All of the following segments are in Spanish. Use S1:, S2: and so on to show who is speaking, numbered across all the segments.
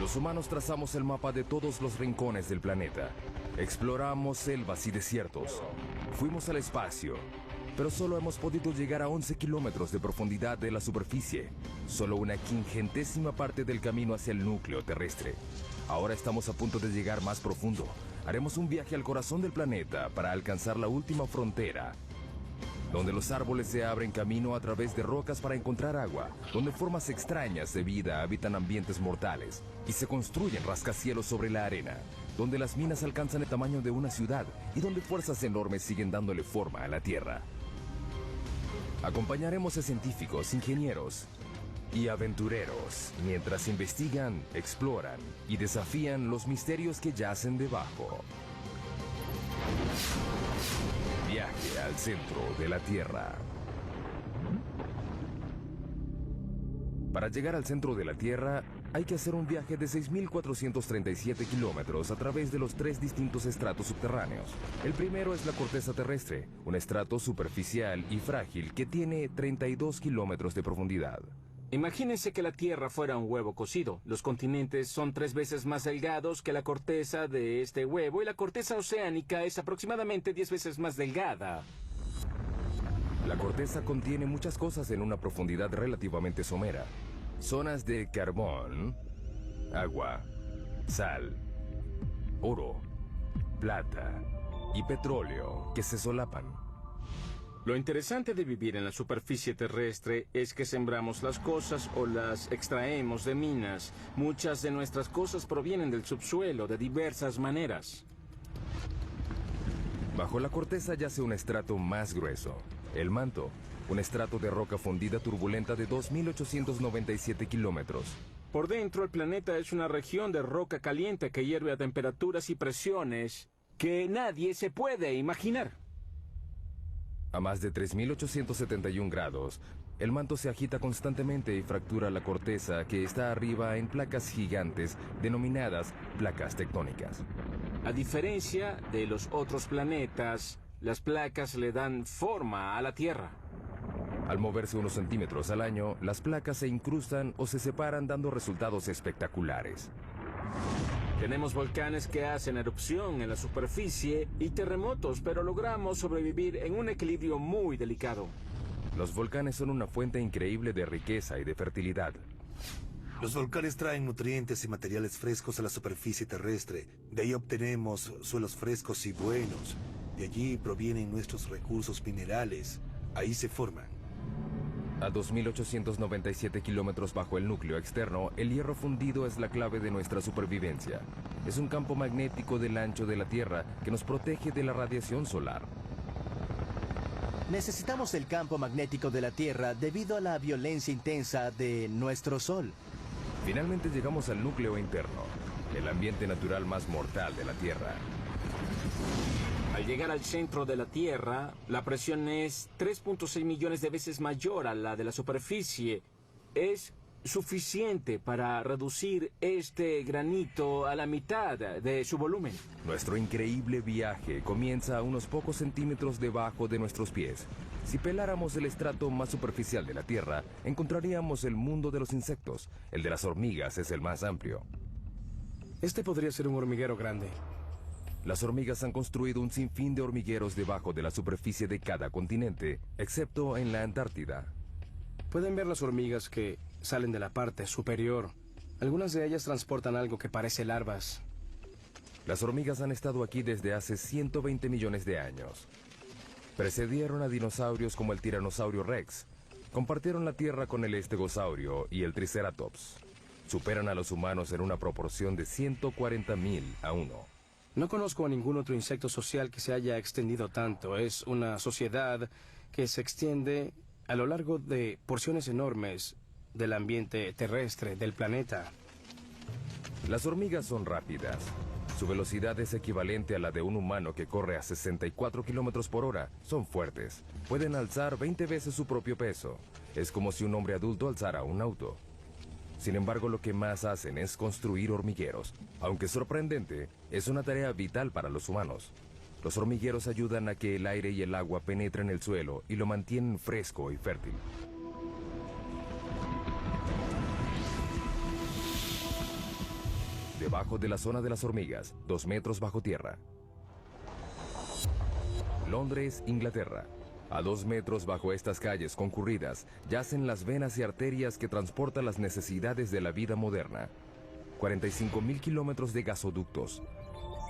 S1: Los humanos trazamos el mapa de todos los rincones del planeta. Exploramos selvas y desiertos. Fuimos al espacio, pero solo hemos podido llegar a 11 kilómetros de profundidad de la superficie. Solo una quingentésima parte del camino hacia el núcleo terrestre. Ahora estamos a punto de llegar más profundo. Haremos un viaje al corazón del planeta para alcanzar la última frontera, donde los árboles se abren camino a través de rocas para encontrar agua, donde formas extrañas de vida habitan ambientes mortales y se construyen rascacielos sobre la arena, donde las minas alcanzan el tamaño de una ciudad y donde fuerzas enormes siguen dándole forma a la Tierra. Acompañaremos a científicos, ingenieros y aventureros mientras investigan, exploran y desafían los misterios que yacen debajo. Viaje al centro de la Tierra. Para llegar al centro de la Tierra, hay que hacer un viaje de 6.437 kilómetros a través de los 3 distintos estratos subterráneos. El primero es la corteza terrestre, un estrato superficial y frágil que tiene 32 kilómetros de profundidad.
S2: Imagínense que la Tierra fuera un huevo cocido. Los continentes son 3 veces más delgados que la corteza de este huevo y la corteza oceánica es aproximadamente 10 veces más delgada.
S1: La corteza contiene muchas cosas en una profundidad relativamente somera. Zonas de carbón, agua, sal, oro, plata y petróleo que se solapan.
S2: Lo interesante de vivir en la superficie terrestre es que sembramos las cosas o las extraemos de minas. Muchas de nuestras cosas provienen del subsuelo de diversas maneras.
S1: Bajo la corteza yace un estrato más grueso, el manto, un estrato de roca fundida turbulenta de 2.897 kilómetros.
S2: Por dentro, el planeta es una región de roca caliente que hierve a temperaturas y presiones que nadie se puede imaginar.
S1: A más de 3.871 grados, el manto se agita constantemente y fractura la corteza que está arriba en placas gigantes denominadas placas tectónicas.
S2: A diferencia de los otros planetas, las placas le dan forma a la Tierra.
S1: Al moverse unos centímetros al año, las placas se incrustan o se separan dando resultados espectaculares.
S2: Tenemos volcanes que hacen erupción en la superficie y terremotos, pero logramos sobrevivir en un equilibrio muy delicado.
S1: Los volcanes son una fuente increíble de riqueza y de fertilidad.
S3: Los volcanes traen nutrientes y materiales frescos a la superficie terrestre. De ahí obtenemos suelos frescos y buenos. De allí provienen nuestros recursos minerales. Ahí se forman.
S1: A 2.897 kilómetros bajo el núcleo externo, el hierro fundido es la clave de nuestra supervivencia. Es un campo magnético del ancho de la Tierra que nos protege de la radiación solar.
S4: Necesitamos el campo magnético de la Tierra debido a la violencia intensa de nuestro Sol.
S1: Finalmente llegamos al núcleo interno, el ambiente natural más mortal de la Tierra.
S2: Al llegar al centro de la Tierra, la presión es 3.6 millones de veces mayor a la de la superficie. Es suficiente para reducir este granito a la mitad de su volumen.
S1: Nuestro increíble viaje comienza a unos pocos centímetros debajo de nuestros pies. Si peláramos el estrato más superficial de la Tierra, encontraríamos el mundo de los insectos. El de las hormigas es el más amplio.
S5: Este podría ser un hormiguero grande.
S1: Las hormigas han construido un sinfín de hormigueros debajo de la superficie de cada continente, excepto en la Antártida.
S5: Pueden ver las hormigas que salen de la parte superior. Algunas de ellas transportan algo que parece larvas.
S1: Las hormigas han estado aquí desde hace 120 millones de años. Precedieron a dinosaurios como el tiranosaurio Rex. Compartieron la Tierra con el estegosaurio y el triceratops. Superan a los humanos en una proporción de 140.000 a 1.
S5: No conozco a ningún otro insecto social que se haya extendido tanto. Es una sociedad que se extiende a lo largo de porciones enormes del ambiente terrestre del planeta.
S1: Las hormigas son rápidas. Su velocidad es equivalente a la de un humano que corre a 64 kilómetros por hora. Son fuertes. Pueden alzar 20 veces su propio peso. Es como si un hombre adulto alzara un auto. Sin embargo, lo que más hacen es construir hormigueros. Aunque sorprendente, es una tarea vital para los humanos. Los hormigueros ayudan a que el aire y el agua penetren el suelo y lo mantienen fresco y fértil. debajo de la zona de las hormigas, 2 metros bajo tierra. Londres, Inglaterra. A 2 metros bajo estas calles concurridas yacen las venas y arterias que transportan las necesidades de la vida moderna. 45.000 kilómetros de gasoductos,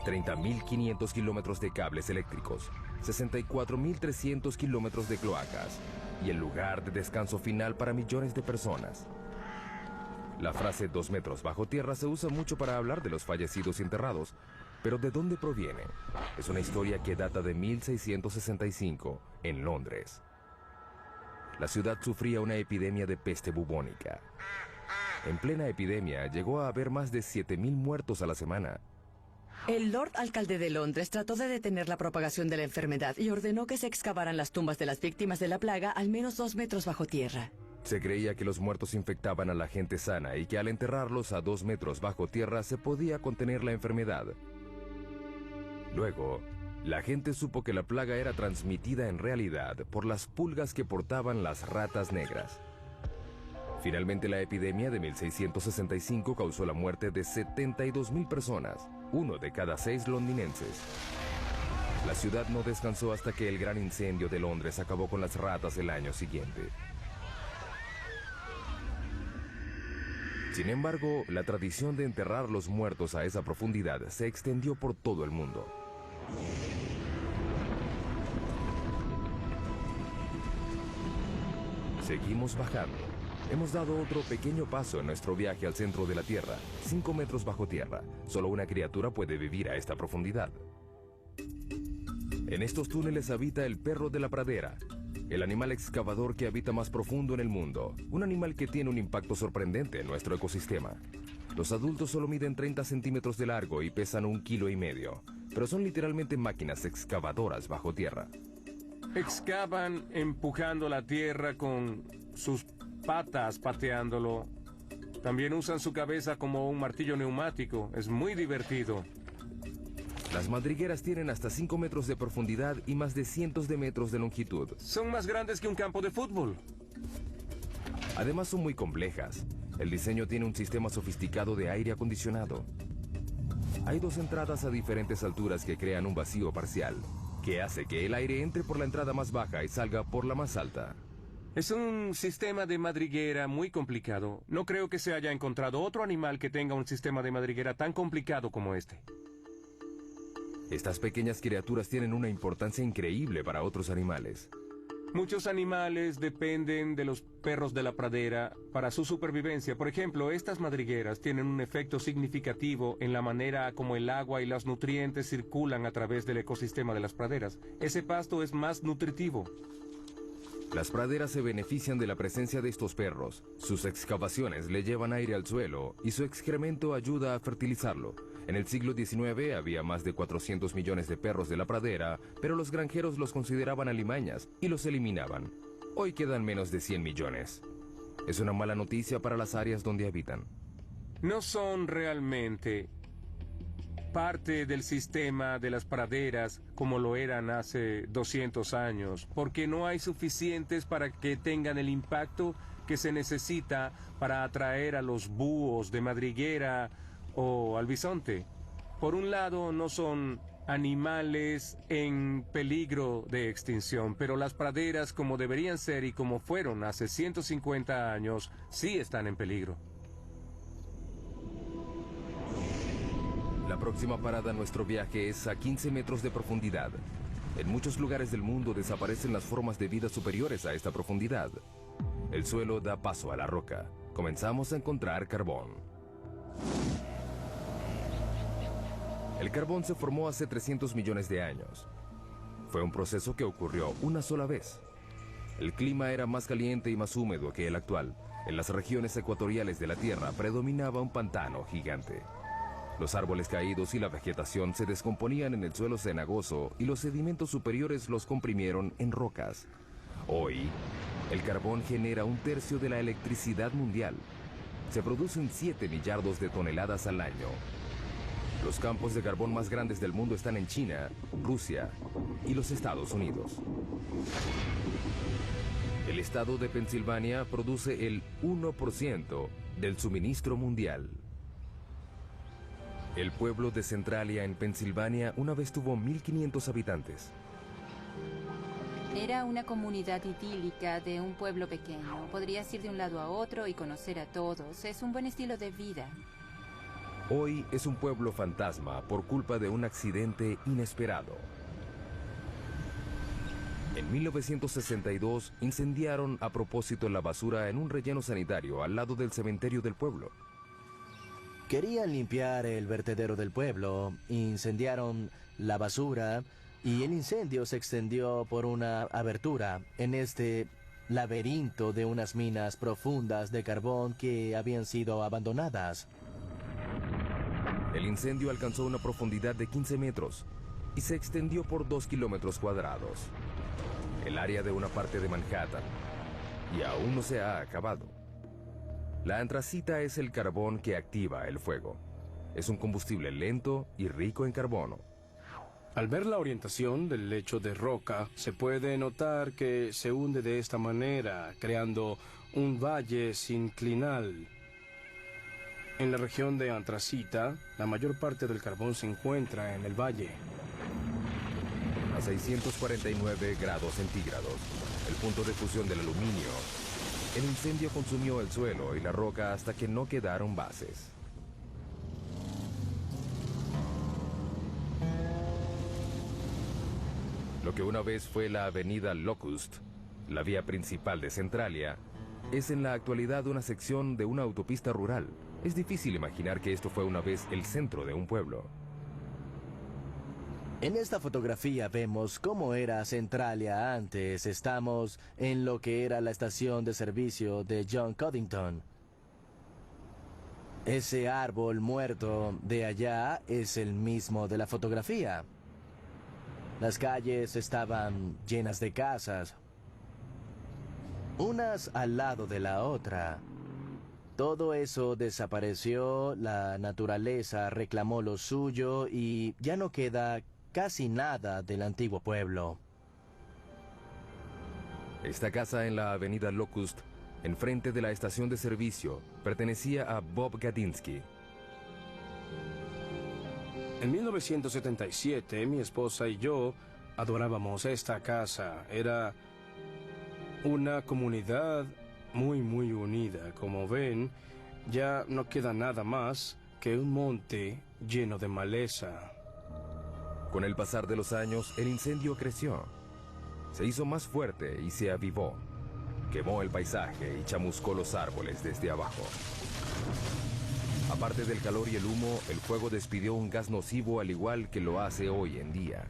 S1: 30.500 kilómetros de cables eléctricos, 64.300 kilómetros de cloacas y el lugar de descanso final para millones de personas. La frase 2 metros bajo tierra se usa mucho para hablar de los fallecidos y enterrados, pero ¿de dónde proviene? Es una historia que data de 1665 en Londres. La ciudad sufría una epidemia de peste bubónica. En plena epidemia llegó a haber más de 7.000 muertos a la semana.
S6: El Lord Alcalde de Londres trató de detener la propagación de la enfermedad y ordenó que se excavaran las tumbas de las víctimas de la plaga al menos 2 metros bajo tierra.
S1: Se creía que los muertos infectaban a la gente sana y que al enterrarlos a 2 metros bajo tierra se podía contener la enfermedad. Luego, la gente supo que la plaga era transmitida en realidad por las pulgas que portaban las ratas negras. Finalmente, la epidemia de 1665 causó la muerte de 72.000 personas, 1 de cada 6 londinenses. La ciudad no descansó hasta que el gran incendio de Londres acabó con las ratas el año siguiente. Sin embargo, la tradición de enterrar los muertos a esa profundidad se extendió por todo el mundo. Seguimos bajando. Hemos dado otro pequeño paso en nuestro viaje al centro de la Tierra, 5 metros bajo tierra. Solo una criatura puede vivir a esta profundidad. En estos túneles habita el perro de la pradera, el animal excavador que habita más profundo en el mundo, un animal que tiene un impacto sorprendente en nuestro ecosistema. Los adultos solo miden 30 centímetros de largo y pesan 1,5 kilos, pero son literalmente máquinas excavadoras bajo tierra.
S7: Excavan empujando la tierra con sus patas, pateándolo. También usan su cabeza como un martillo neumático. Es muy divertido.
S1: Las madrigueras tienen hasta 5 metros de profundidad y más de cientos de metros de longitud.
S7: Son más grandes que un campo de fútbol.
S1: Además son muy complejas. El diseño tiene un sistema sofisticado de aire acondicionado. Hay 2 entradas a diferentes alturas que crean un vacío parcial, que hace que el aire entre por la entrada más baja y salga por la más alta.
S7: Es un sistema de madriguera muy complicado. No creo que se haya encontrado otro animal que tenga un sistema de madriguera tan complicado como este.
S1: Estas pequeñas criaturas tienen una importancia increíble para otros animales.
S7: Muchos animales dependen de los perros de la pradera para su supervivencia. Por ejemplo, estas madrigueras tienen un efecto significativo en la manera como el agua y los nutrientes circulan a través del ecosistema de las praderas. Ese pasto es más nutritivo.
S1: Las praderas se benefician de la presencia de estos perros. Sus excavaciones le llevan aire al suelo y su excremento ayuda a fertilizarlo. En el siglo XIX había más de 400 millones de perros de la pradera, pero los granjeros los consideraban alimañas y los eliminaban. Hoy quedan menos de 100 millones. Es una mala noticia para las áreas donde habitan.
S7: No son realmente parte del sistema de las praderas como lo eran hace 200 años, porque no hay suficientes para que tengan el impacto que se necesita para atraer a los búhos de madriguera o al bisonte. Por un lado, no son animales en peligro de extinción, pero las praderas, como deberían ser y como fueron hace 150 años, sí están en peligro.
S1: La próxima parada en nuestro viaje es a 15 metros de profundidad. En muchos lugares del mundo desaparecen las formas de vida superiores a esta profundidad. El suelo da paso a la roca. Comenzamos a encontrar carbón. El carbón se formó hace 300 millones de años. Fue un proceso que ocurrió una sola vez. El clima era más caliente y más húmedo que el actual. En las regiones ecuatoriales de la Tierra predominaba un pantano gigante. Los árboles caídos y la vegetación se descomponían en el suelo cenagoso y los sedimentos superiores los comprimieron en rocas. Hoy, el carbón genera 1/3 de la electricidad mundial. Se producen 7 millardos de toneladas al año. Los campos de carbón más grandes del mundo están en China, Rusia y los Estados Unidos. El estado de Pensilvania produce el 1% del suministro mundial. El pueblo de Centralia, en Pensilvania, una vez tuvo 1.500 habitantes.
S8: Era una comunidad idílica de un pueblo pequeño. Podrías ir de un lado a otro y conocer a todos. Es un buen estilo de vida.
S1: Hoy es un pueblo fantasma por culpa de un accidente inesperado. En 1962 incendiaron a propósito la basura en un relleno sanitario al lado del cementerio del pueblo.
S4: Querían limpiar el vertedero del pueblo, incendiaron la basura y el incendio se extendió por una abertura en este laberinto de unas minas profundas de carbón que habían sido abandonadas.
S1: El incendio alcanzó una profundidad de 15 metros y se extendió por 2 kilómetros cuadrados. El área de una parte de Manhattan, y aún no se ha acabado. La antracita es el carbón que activa el fuego. Es un combustible lento y rico en carbono.
S5: Al ver la orientación del lecho de roca, se puede notar que se hunde de esta manera, creando un valle sinclinal. En la región de antracita, la mayor parte del carbón se encuentra en el valle.
S1: A 649 grados centígrados, el punto de fusión del aluminio, el incendio consumió el suelo y la roca hasta que no quedaron bases. Lo que una vez fue la avenida Locust, la vía principal de Centralia, es en la actualidad una sección de una autopista rural. Es difícil imaginar que esto fue una vez el centro de un pueblo.
S4: En esta fotografía vemos cómo era Centralia antes. Estamos en lo que era la estación de servicio de John Codington. Ese árbol muerto de allá es el mismo de la fotografía. Las calles estaban llenas de casas, unas al lado de la otra. Todo eso desapareció, la naturaleza reclamó lo suyo y ya no queda casi nada del antiguo pueblo.
S1: Esta casa en la avenida Locust, enfrente de la estación de servicio, pertenecía a Bob Gadinsky.
S5: En 1977, mi esposa y yo adorábamos esta casa. Era una comunidad muy unida. Como ven, ya no queda nada más que un monte lleno de maleza.
S1: Con el pasar de los años, el incendio creció. Se hizo más fuerte y se avivó. Quemó el paisaje y chamuscó los árboles desde abajo. Aparte del calor y el humo, el fuego despidió un gas nocivo al igual que lo hace hoy en día.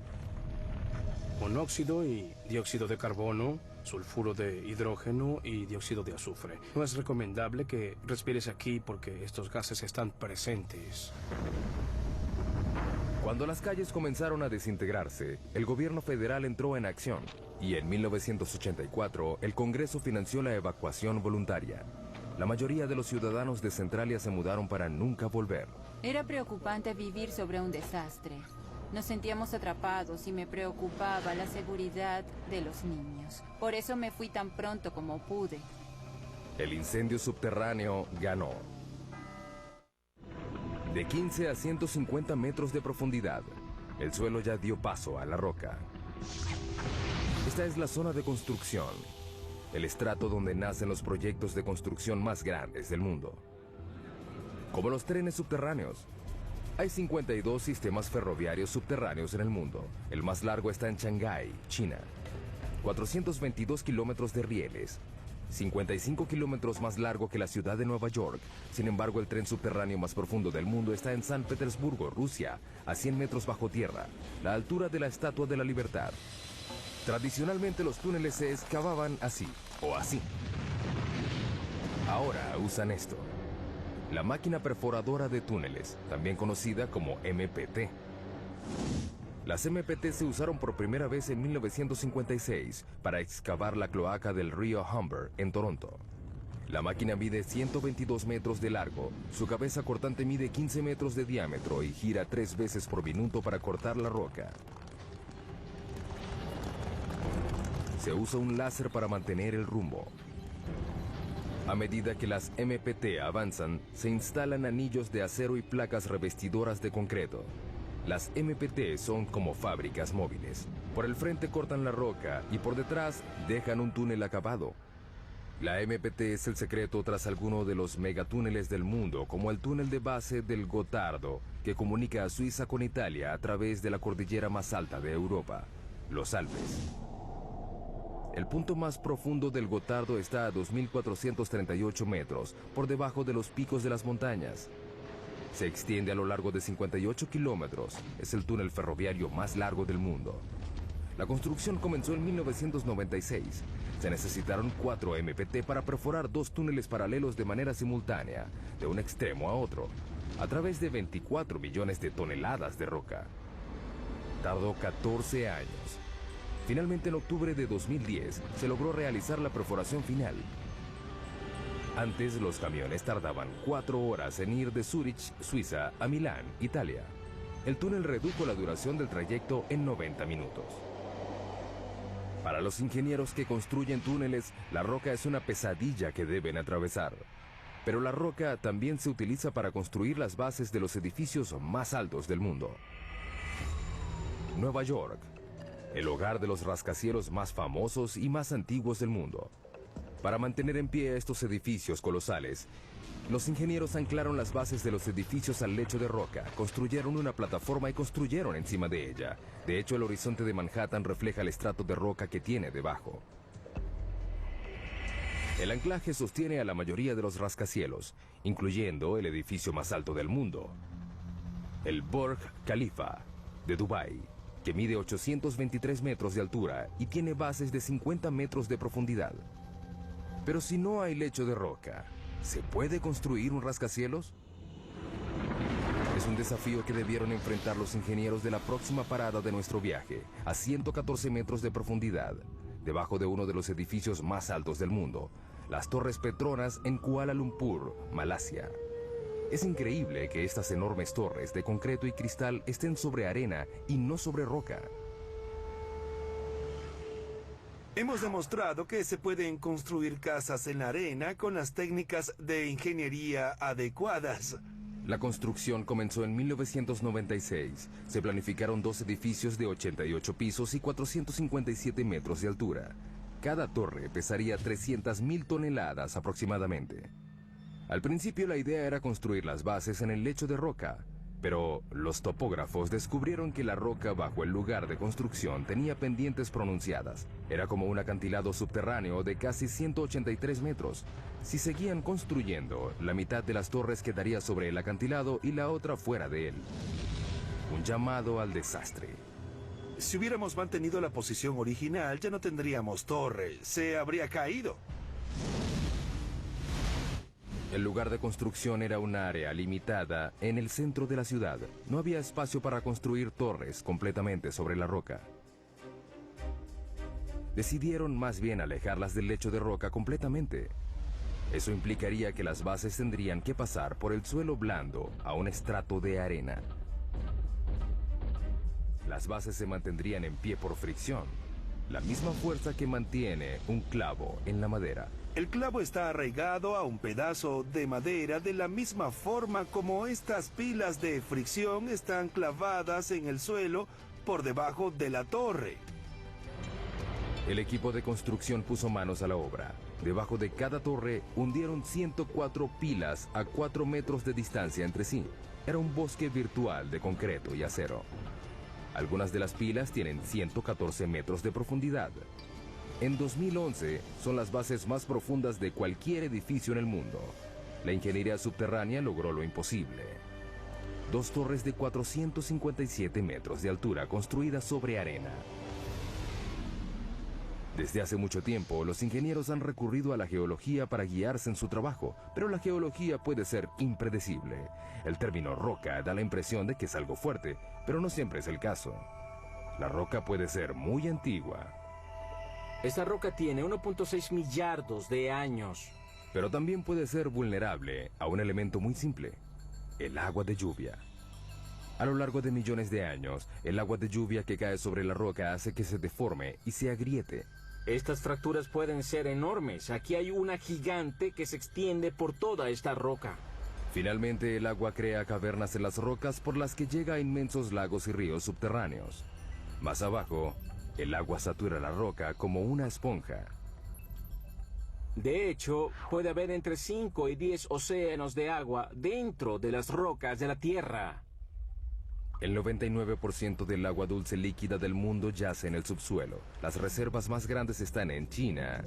S5: Monóxido y dióxido de carbono, sulfuro de hidrógeno y dióxido de azufre. No es recomendable que respires aquí porque estos gases están presentes.
S1: Cuando las calles comenzaron a desintegrarse, el gobierno federal entró en acción y en 1984 el Congreso financió la evacuación voluntaria. La mayoría de los ciudadanos de Centralia se mudaron para nunca volver.
S8: Era preocupante vivir sobre un desastre. Nos sentíamos atrapados y me preocupaba la seguridad de los niños. Por eso me fui tan pronto como pude.
S1: El incendio subterráneo ganó. De 15 a 150 metros de profundidad, el suelo ya dio paso a la roca. Esta es la zona de construcción, el estrato donde nacen los proyectos de construcción más grandes del mundo. Como los trenes subterráneos, hay 52 sistemas ferroviarios subterráneos en el mundo. El más largo está en Shanghái, China. 422 kilómetros de rieles. 55 kilómetros más largo que la ciudad de Nueva York. Sin embargo, el tren subterráneo más profundo del mundo está en San Petersburgo, Rusia, a 100 metros bajo tierra, la altura de la Estatua de la Libertad. Tradicionalmente los túneles se excavaban así, o así. Ahora usan esto. La máquina perforadora de túneles, también conocida como MPT. Las MPT se usaron por primera vez en 1956 para excavar la cloaca del río Humber en Toronto. La máquina mide 122 metros de largo, su cabeza cortante mide 15 metros de diámetro y gira 3 veces por minuto para cortar la roca. Se usa un láser para mantener el rumbo. A medida que las MPT avanzan, se instalan anillos de acero y placas revestidoras de concreto. Las MPT son como fábricas móviles. Por el frente cortan la roca y por detrás dejan un túnel acabado. La MPT es el secreto tras alguno de los megatúneles del mundo, como el túnel de base del Gotardo, que comunica a Suiza con Italia a través de la cordillera más alta de Europa, los Alpes. El punto más profundo del Gotardo está a 2.438 metros, por debajo de los picos de las montañas. Se extiende a lo largo de 58 kilómetros. Es el túnel ferroviario más largo del mundo. La construcción comenzó en 1996. Se necesitaron 4 MPT para perforar 2 túneles paralelos de manera simultánea, de un extremo a otro, a través de 24 millones de toneladas de roca. Tardó 14 años. Finalmente, en octubre de 2010, se logró realizar la perforación final. Antes, los camiones tardaban 4 horas en ir de Zúrich, Suiza, a Milán, Italia. El túnel redujo la duración del trayecto en 90 minutos. Para los ingenieros que construyen túneles, la roca es una pesadilla que deben atravesar. Pero la roca también se utiliza para construir las bases de los edificios más altos del mundo. Nueva York, el hogar de los rascacielos más famosos y más antiguos del mundo. Para mantener en pie estos edificios colosales, los ingenieros anclaron las bases de los edificios al lecho de roca, construyeron una plataforma y construyeron encima de ella. De hecho, el horizonte de Manhattan refleja el estrato de roca que tiene debajo. El anclaje sostiene a la mayoría de los rascacielos, incluyendo el edificio más alto del mundo, el Burj Khalifa de Dubái, que mide 823 metros de altura y tiene bases de 50 metros de profundidad. Pero si no hay lecho de roca, ¿se puede construir un rascacielos? Es un desafío que debieron enfrentar los ingenieros de la próxima parada de nuestro viaje, a 114 metros de profundidad, debajo de uno de los edificios más altos del mundo, las Torres Petronas en Kuala Lumpur, Malasia. Es increíble que estas enormes torres de concreto y cristal estén sobre arena y no sobre roca.
S3: Hemos demostrado que se pueden construir casas en la arena con las técnicas de ingeniería adecuadas.
S1: La construcción comenzó en 1996. Se planificaron 2 edificios de 88 pisos y 457 metros de altura. Cada torre pesaría 300.000 toneladas aproximadamente. Al principio la idea era construir las bases en el lecho de roca, pero los topógrafos descubrieron que la roca bajo el lugar de construcción tenía pendientes pronunciadas. Era como un acantilado subterráneo de casi 183 metros. Si seguían construyendo, la mitad de las torres quedaría sobre el acantilado y la otra fuera de él. Un llamado al desastre.
S3: Si hubiéramos mantenido la posición original, ya no tendríamos torre. Se habría caído.
S1: El lugar de construcción era un área limitada en el centro de la ciudad. No había espacio para construir torres completamente sobre la roca. Decidieron más bien alejarlas del lecho de roca completamente. Eso implicaría que las bases tendrían que pasar por el suelo blando a un estrato de arena. Las bases se mantendrían en pie por fricción, la misma fuerza que mantiene un clavo en la madera.
S3: El clavo está arraigado a un pedazo de madera de la misma forma como estas pilas de fricción están clavadas en el suelo por debajo de la torre.
S1: El equipo de construcción puso manos a la obra. Debajo de cada torre hundieron 104 pilas a 4 metros de distancia entre sí. Era un bosque virtual de concreto y acero. Algunas de las pilas tienen 114 metros de profundidad. En 2011 son las bases más profundas de cualquier edificio en el mundo. La ingeniería subterránea logró lo imposible. 2 torres de 457 metros de altura construidas sobre arena. Desde hace mucho tiempo, los ingenieros han recurrido a la geología para guiarse en su trabajo, pero la geología puede ser impredecible. El término roca da la impresión de que es algo fuerte, pero no siempre es el caso. La roca puede ser muy antigua.
S2: Esta roca tiene 1.6 millardos de años.
S1: Pero también puede ser vulnerable a un elemento muy simple, el agua de lluvia. A lo largo de millones de años, el agua de lluvia que cae sobre la roca hace que se deforme y se agriete.
S2: Estas fracturas pueden ser enormes. Aquí hay una gigante que se extiende por toda esta roca.
S1: Finalmente, el agua crea cavernas en las rocas por las que llega a inmensos lagos y ríos subterráneos. Más abajo, el agua satura la roca como una esponja.
S2: De hecho, puede haber entre 5 y 10 océanos de agua dentro de las rocas de la Tierra.
S1: El 99% del agua dulce líquida del mundo yace en el subsuelo. Las reservas más grandes están en China,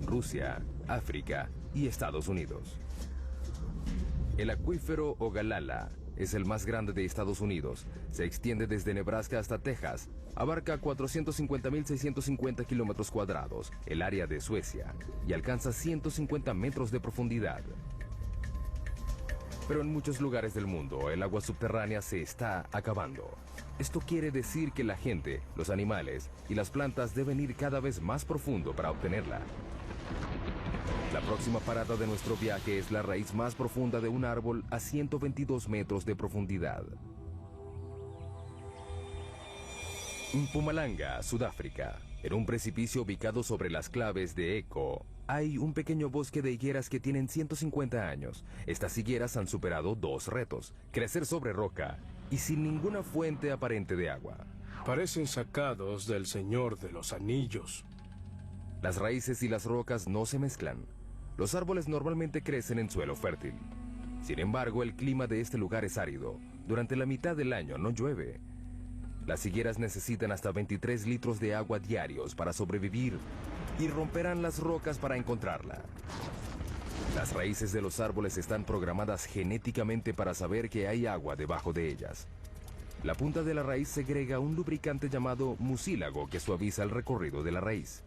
S1: Rusia, África y Estados Unidos. El acuífero Ogallala es el más grande de Estados Unidos. Se extiende desde Nebraska hasta Texas. Abarca 450.650 kilómetros cuadrados, el área de Suecia, y alcanza 150 metros de profundidad. Pero en muchos lugares del mundo, el agua subterránea se está acabando. Esto quiere decir que la gente, los animales y las plantas deben ir cada vez más profundo para obtenerla. La próxima parada de nuestro viaje es la raíz más profunda de un árbol a 122 metros de profundidad. En Mpumalanga, Sudáfrica, en un precipicio ubicado sobre las claves de Eco, hay un pequeño bosque de higueras que tienen 150 años. Estas higueras han superado 2 retos: crecer sobre roca y sin ninguna fuente aparente de agua.
S5: Parecen sacados del Señor de los Anillos.
S1: Las raíces y las rocas no se mezclan. Los árboles normalmente crecen en suelo fértil. Sin embargo, el clima de este lugar es árido. Durante la mitad del año no llueve. Las higueras necesitan hasta 23 litros de agua diarios para sobrevivir y romperán las rocas para encontrarla. Las raíces de los árboles están programadas genéticamente para saber que hay agua debajo de ellas. La punta de la raíz segrega un lubricante llamado mucílago que suaviza el recorrido de la raíz.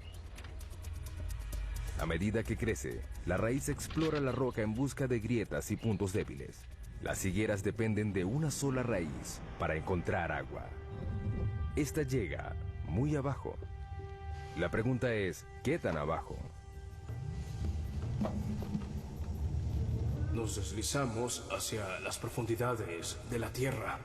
S1: A medida que crece, la raíz explora la roca en busca de grietas y puntos débiles. Las higueras dependen de una sola raíz para encontrar agua. Esta llega muy abajo. La pregunta es, ¿qué tan abajo?
S5: Nos deslizamos hacia las profundidades de la Tierra.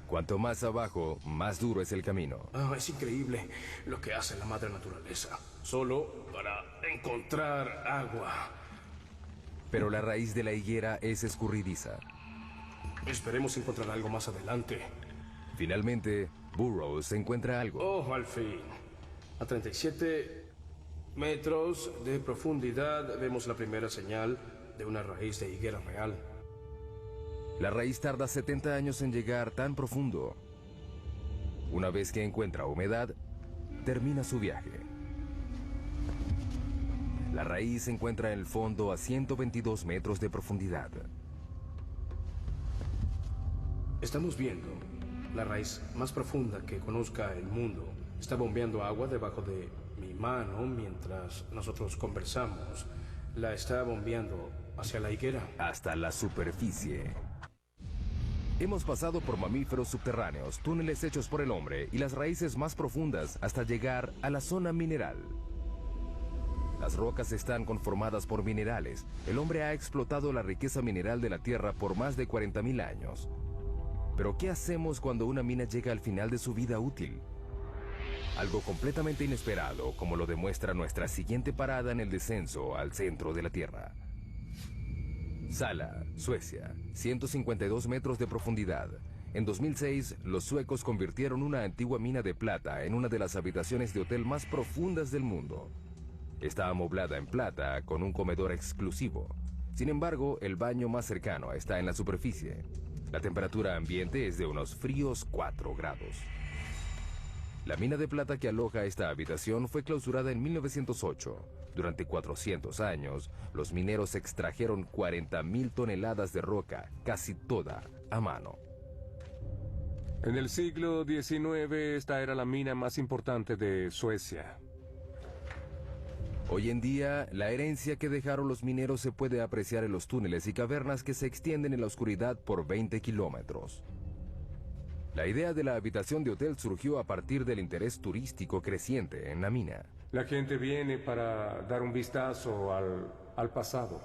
S1: Cuanto más abajo, más duro es el camino.
S5: Es increíble lo que hace la madre naturaleza, solo para encontrar agua.
S1: Pero la raíz de la higuera es escurridiza.
S5: Esperemos encontrar algo más adelante.
S1: Finalmente, Burroughs encuentra algo.
S5: Oh, al fin. A 37 metros de profundidad vemos la primera señal de una raíz de higuera real.
S1: La raíz tarda 70 años en llegar tan profundo. Una vez que encuentra humedad, termina su viaje. La raíz se encuentra en el fondo a 122 metros de profundidad.
S5: Estamos viendo la raíz más profunda que conozca el mundo. Está bombeando agua debajo de mi mano mientras nosotros conversamos. La está bombeando hacia la higuera.
S1: Hasta la superficie. Hemos pasado por mamíferos subterráneos, túneles hechos por el hombre y las raíces más profundas hasta llegar a la zona mineral. Las rocas están conformadas por minerales. El hombre ha explotado la riqueza mineral de la Tierra por más de 40.000 años. Pero ¿qué hacemos cuando una mina llega al final de su vida útil? Algo completamente inesperado, como lo demuestra nuestra siguiente parada en el descenso al centro de la Tierra. Sala, Suecia, 152 metros de profundidad. En 2006, los suecos convirtieron una antigua mina de plata en una de las habitaciones de hotel más profundas del mundo. Está amoblada en plata con un comedor exclusivo. Sin embargo, el baño más cercano está en la superficie. La temperatura ambiente es de unos fríos 4 grados. La mina de plata que aloja esta habitación fue clausurada en 1908. Durante 400 años, los mineros extrajeron 40.000 toneladas de roca, casi toda a mano.
S7: En el siglo XIX, esta era la mina más importante de Suecia.
S1: Hoy en día, la herencia que dejaron los mineros se puede apreciar en los túneles y cavernas que se extienden en la oscuridad por 20 kilómetros. La idea de la habitación de hotel surgió a partir del interés turístico creciente en la mina.
S7: La gente viene para dar un vistazo al pasado.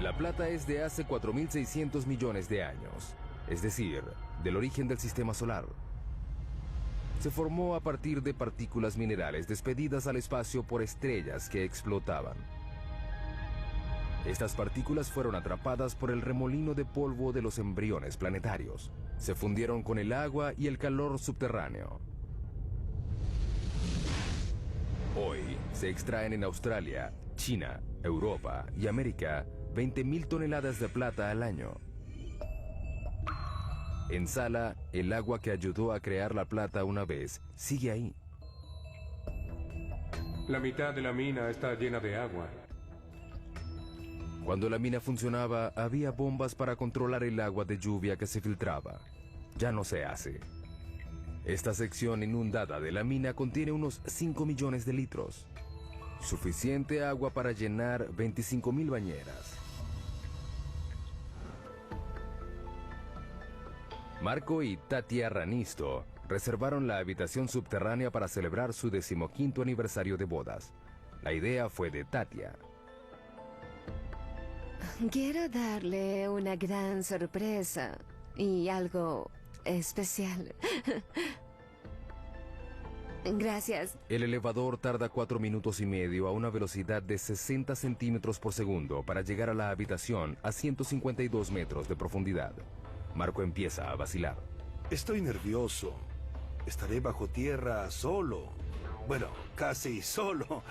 S1: La plata es de hace 4.600 millones de años, es decir, del origen del sistema solar. se formó a partir de partículas minerales despedidas al espacio por estrellas que explotaban. Estas partículas fueron atrapadas por el remolino de polvo de los embriones planetarios. Se fundieron con el agua y el calor subterráneo. Hoy se extraen en Australia, China, Europa y América 20.000 toneladas de plata al año. En Sala, el agua que ayudó a crear la plata una vez sigue ahí.
S7: La mitad de la mina está llena de agua.
S1: Cuando la mina funcionaba, había bombas para controlar el agua de lluvia que se filtraba. Ya no se hace. Esta sección inundada de la mina contiene unos 5 millones de litros. Suficiente agua para llenar 25.000 bañeras. Marco y Tatia Ranisto reservaron la habitación subterránea para celebrar su 15º aniversario de bodas. La idea fue de Tatia.
S9: Quiero darle una gran sorpresa y algo especial. Gracias.
S1: El elevador tarda 4 minutos y medio a una velocidad de 60 centímetros por segundo para llegar a la habitación a 152 metros de profundidad. Marco empieza a vacilar.
S3: Estoy nervioso. Estaré bajo tierra solo. Bueno, casi solo.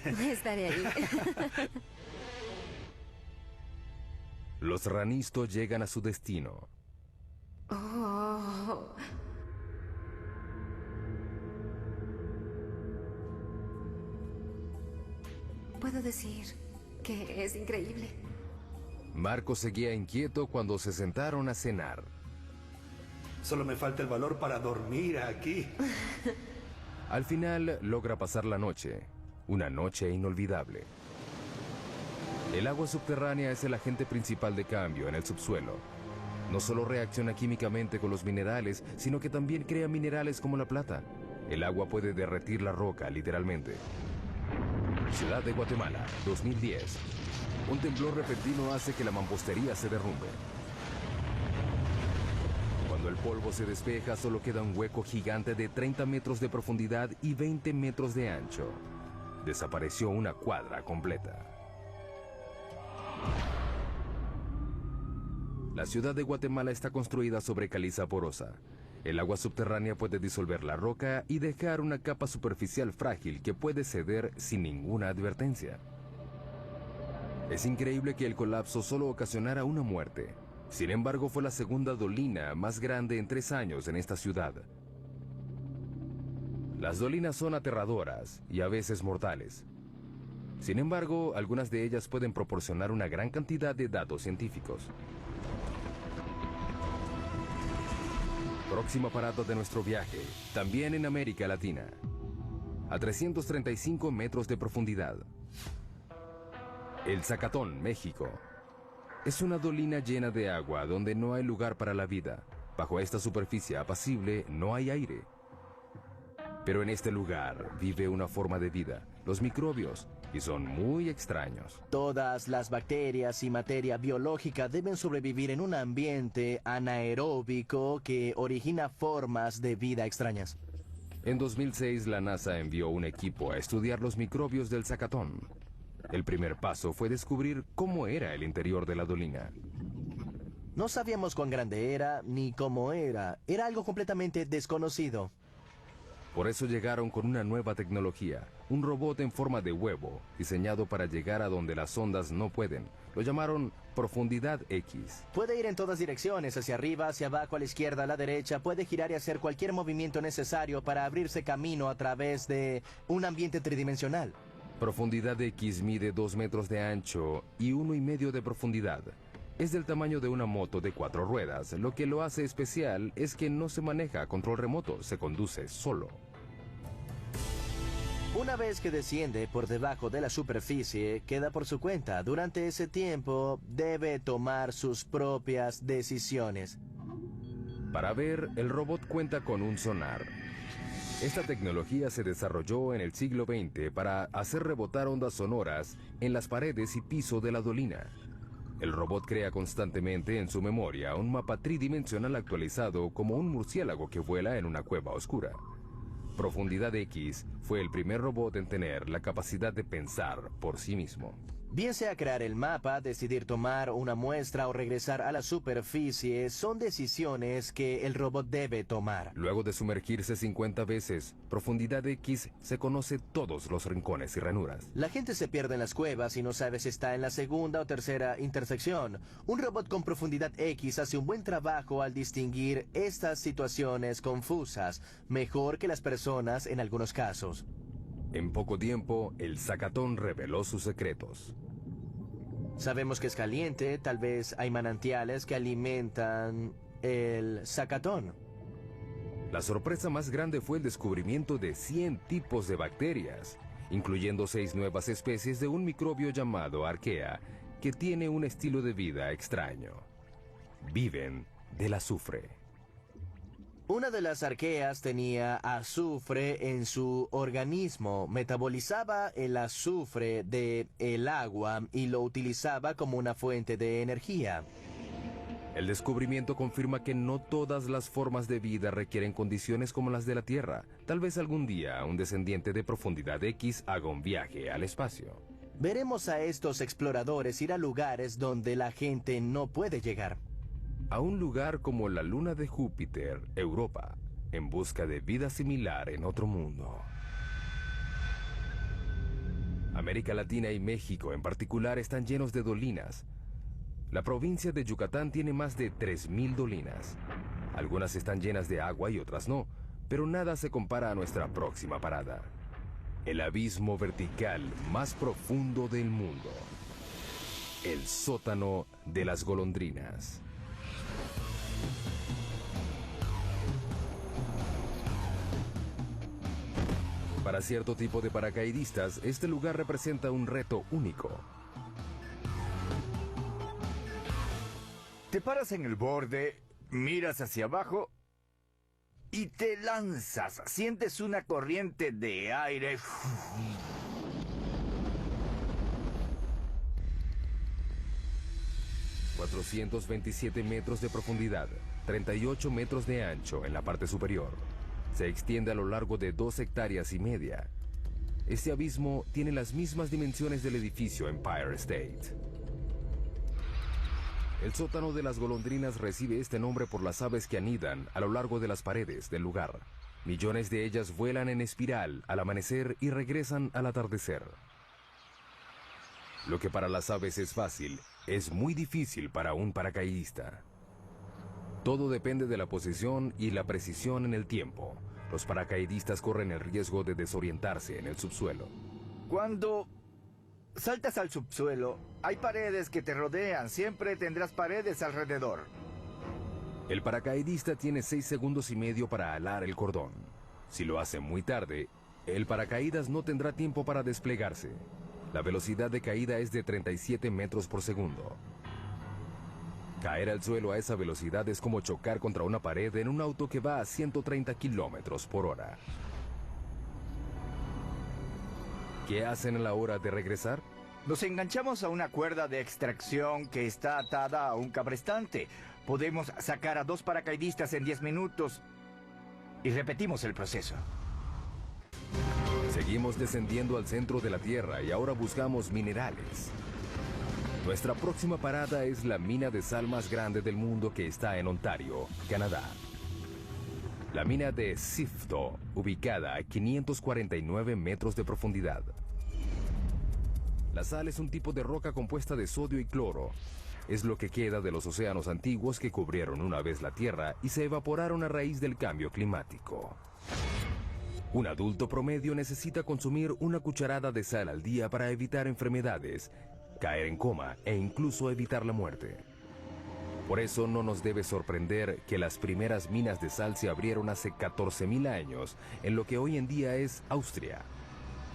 S9: Estaré ahí.
S1: Los Ranisto llegan a su destino.
S9: Oh. Puedo decir que es increíble.
S1: Marco seguía inquieto cuando se sentaron a cenar.
S3: Solo me falta el valor para dormir aquí.
S1: Al final logra pasar la noche. Una noche inolvidable. El agua subterránea es el agente principal de cambio en el subsuelo. No solo reacciona químicamente con los minerales, sino que también crea minerales como la plata. El agua puede derretir la roca, literalmente. Ciudad de Guatemala, 2010. Un temblor repentino hace que la mampostería se derrumbe. Cuando el polvo se despeja, solo queda un hueco gigante de 30 metros de profundidad y 20 metros de ancho. Desapareció una cuadra completa. La ciudad de Guatemala está construida sobre caliza porosa. El agua subterránea puede disolver la roca y dejar una capa superficial frágil que puede ceder sin ninguna advertencia. Es increíble que el colapso solo ocasionara una muerte. Sin embargo, fue la segunda dolina más grande en 3 años en esta ciudad. Las dolinas son aterradoras y a veces mortales. Sin embargo, algunas de ellas pueden proporcionar una gran cantidad de datos científicos. Próxima parada de nuestro viaje, también en América Latina. A 335 metros de profundidad. El Zacatón, México. Es una dolina llena de agua donde no hay lugar para la vida. Bajo esta superficie apacible no hay aire. Pero en este lugar vive una forma de vida, los microbios, y son muy extraños.
S4: Todas las bacterias y materia biológica deben sobrevivir en un ambiente anaeróbico que origina formas de vida extrañas.
S1: En 2006, la NASA envió un equipo a estudiar los microbios del Zacatón. El primer paso fue descubrir cómo era el interior de la dolina.
S4: No sabíamos cuán grande era ni cómo era. Era algo completamente desconocido.
S1: Por eso llegaron con una nueva tecnología, un robot en forma de huevo, diseñado para llegar a donde las ondas no pueden. Lo llamaron Profundidad X.
S4: Puede ir en todas direcciones, hacia arriba, hacia abajo, a la izquierda, a la derecha. Puede girar y hacer cualquier movimiento necesario para abrirse camino a través de un ambiente tridimensional.
S1: Profundidad X mide 2 metros de ancho y 1,5 de profundidad. Es del tamaño de una moto de 4 ruedas. Lo que lo hace especial es que no se maneja a control remoto, se conduce solo.
S4: Una vez que desciende por debajo de la superficie, queda por su cuenta. Durante ese tiempo, debe tomar sus propias decisiones.
S1: Para ver, el robot cuenta con un sonar. Esta tecnología se desarrolló en el siglo XX para hacer rebotar ondas sonoras en las paredes y piso de la dolina. El robot crea constantemente en su memoria un mapa tridimensional actualizado como un murciélago que vuela en una cueva oscura. Profundidad X fue el primer robot en tener la capacidad de pensar por sí mismo.
S4: Bien sea crear el mapa, decidir tomar una muestra o regresar a la superficie, son decisiones que el robot debe tomar.
S1: Luego de sumergirse 50 veces, Profundidad X se conoce todos los rincones y ranuras.
S4: La gente se pierde en las cuevas y no sabe si está en la segunda o tercera intersección. Un robot con Profundidad X hace un buen trabajo al distinguir estas situaciones confusas, mejor que las personas en algunos casos.
S1: En poco tiempo, el Zacatón reveló sus secretos.
S4: Sabemos que es caliente, tal vez hay manantiales que alimentan el Zacatón.
S1: La sorpresa más grande fue el descubrimiento de 100 tipos de bacterias, incluyendo 6 nuevas especies de un microbio llamado Archaea, que tiene un estilo de vida extraño. Viven del azufre.
S4: Una de las arqueas tenía azufre en su organismo, metabolizaba el azufre del agua y lo utilizaba como una fuente de energía.
S1: El descubrimiento confirma que no todas las formas de vida requieren condiciones como las de la Tierra. Tal vez algún día un descendiente de Profundidad X haga un viaje al espacio.
S4: Veremos a estos exploradores ir a lugares donde la gente no puede llegar.
S1: A un lugar como la luna de Júpiter, Europa, en busca de vida similar en otro mundo. América Latina y México en particular están llenos de dolinas. La provincia de Yucatán tiene más de 3.000 dolinas. Algunas están llenas de agua y otras no, pero nada se compara a nuestra próxima parada. El abismo vertical más profundo del mundo. El sótano de las golondrinas. Para cierto tipo de paracaidistas, este lugar representa un reto único.
S10: Te paras en el borde, miras hacia abajo y te lanzas. Sientes una corriente de aire.
S1: 427 metros de profundidad, 38 metros de ancho en la parte superior. Se extiende a lo largo de 2,5 hectáreas. Este abismo tiene las mismas dimensiones del edificio Empire State. El sótano de las golondrinas recibe este nombre por las aves que anidan a lo largo de las paredes del lugar. Millones de ellas vuelan en espiral al amanecer y regresan al atardecer. Lo que para las aves es fácil, es muy difícil para un paracaidista. Todo depende de la posición y la precisión en el tiempo. Los paracaidistas corren el riesgo de desorientarse en el subsuelo.
S10: Cuando saltas al subsuelo, hay paredes que te rodean. Siempre tendrás paredes alrededor.
S1: El paracaidista tiene 6,5 segundos para alar el cordón. Si lo hace muy tarde, el paracaídas no tendrá tiempo para desplegarse. La velocidad de caída es de 37 metros por segundo. Caer al suelo a esa velocidad es como chocar contra una pared en un auto que va a 130 kilómetros por hora. ¿Qué hacen a la hora de regresar?
S10: Nos enganchamos a una cuerda de extracción que está atada a un cabrestante. Podemos sacar a 2 paracaidistas en 10 minutos y repetimos el proceso.
S1: Seguimos descendiendo al centro de la Tierra y ahora buscamos minerales. Nuestra próxima parada es la mina de sal más grande del mundo que está en Ontario, Canadá. La mina de Sifto, ubicada a 549 metros de profundidad. La sal es un tipo de roca compuesta de sodio y cloro. Es lo que queda de los océanos antiguos que cubrieron una vez la Tierra y se evaporaron a raíz del cambio climático. Un adulto promedio necesita consumir una cucharada de sal al día para evitar enfermedades, caer en coma e incluso evitar la muerte. Por eso no nos debe sorprender que las primeras minas de sal se abrieron hace 14.000 años en lo que hoy en día es Austria.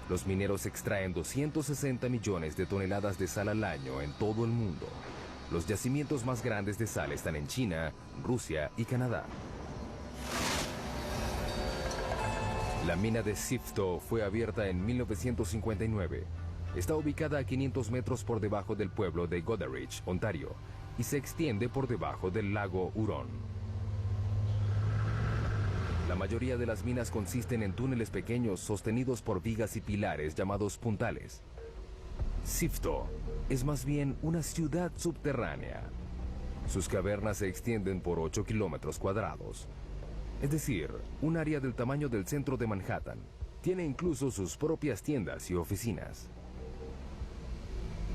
S1: Los mineros extraen 260 millones de toneladas de sal al año en todo el mundo. Los yacimientos más grandes de sal están en China, Rusia y Canadá. La mina de Sifto fue abierta en 1959. Está ubicada a 500 metros por debajo del pueblo de Goderich, Ontario, y se extiende por debajo del lago Huron. La mayoría de las minas consisten en túneles pequeños sostenidos por vigas y pilares llamados puntales. Sifto es más bien una ciudad subterránea. Sus cavernas se extienden por 8 kilómetros cuadrados. Es decir, un área del tamaño del centro de Manhattan. Tiene incluso sus propias tiendas y oficinas.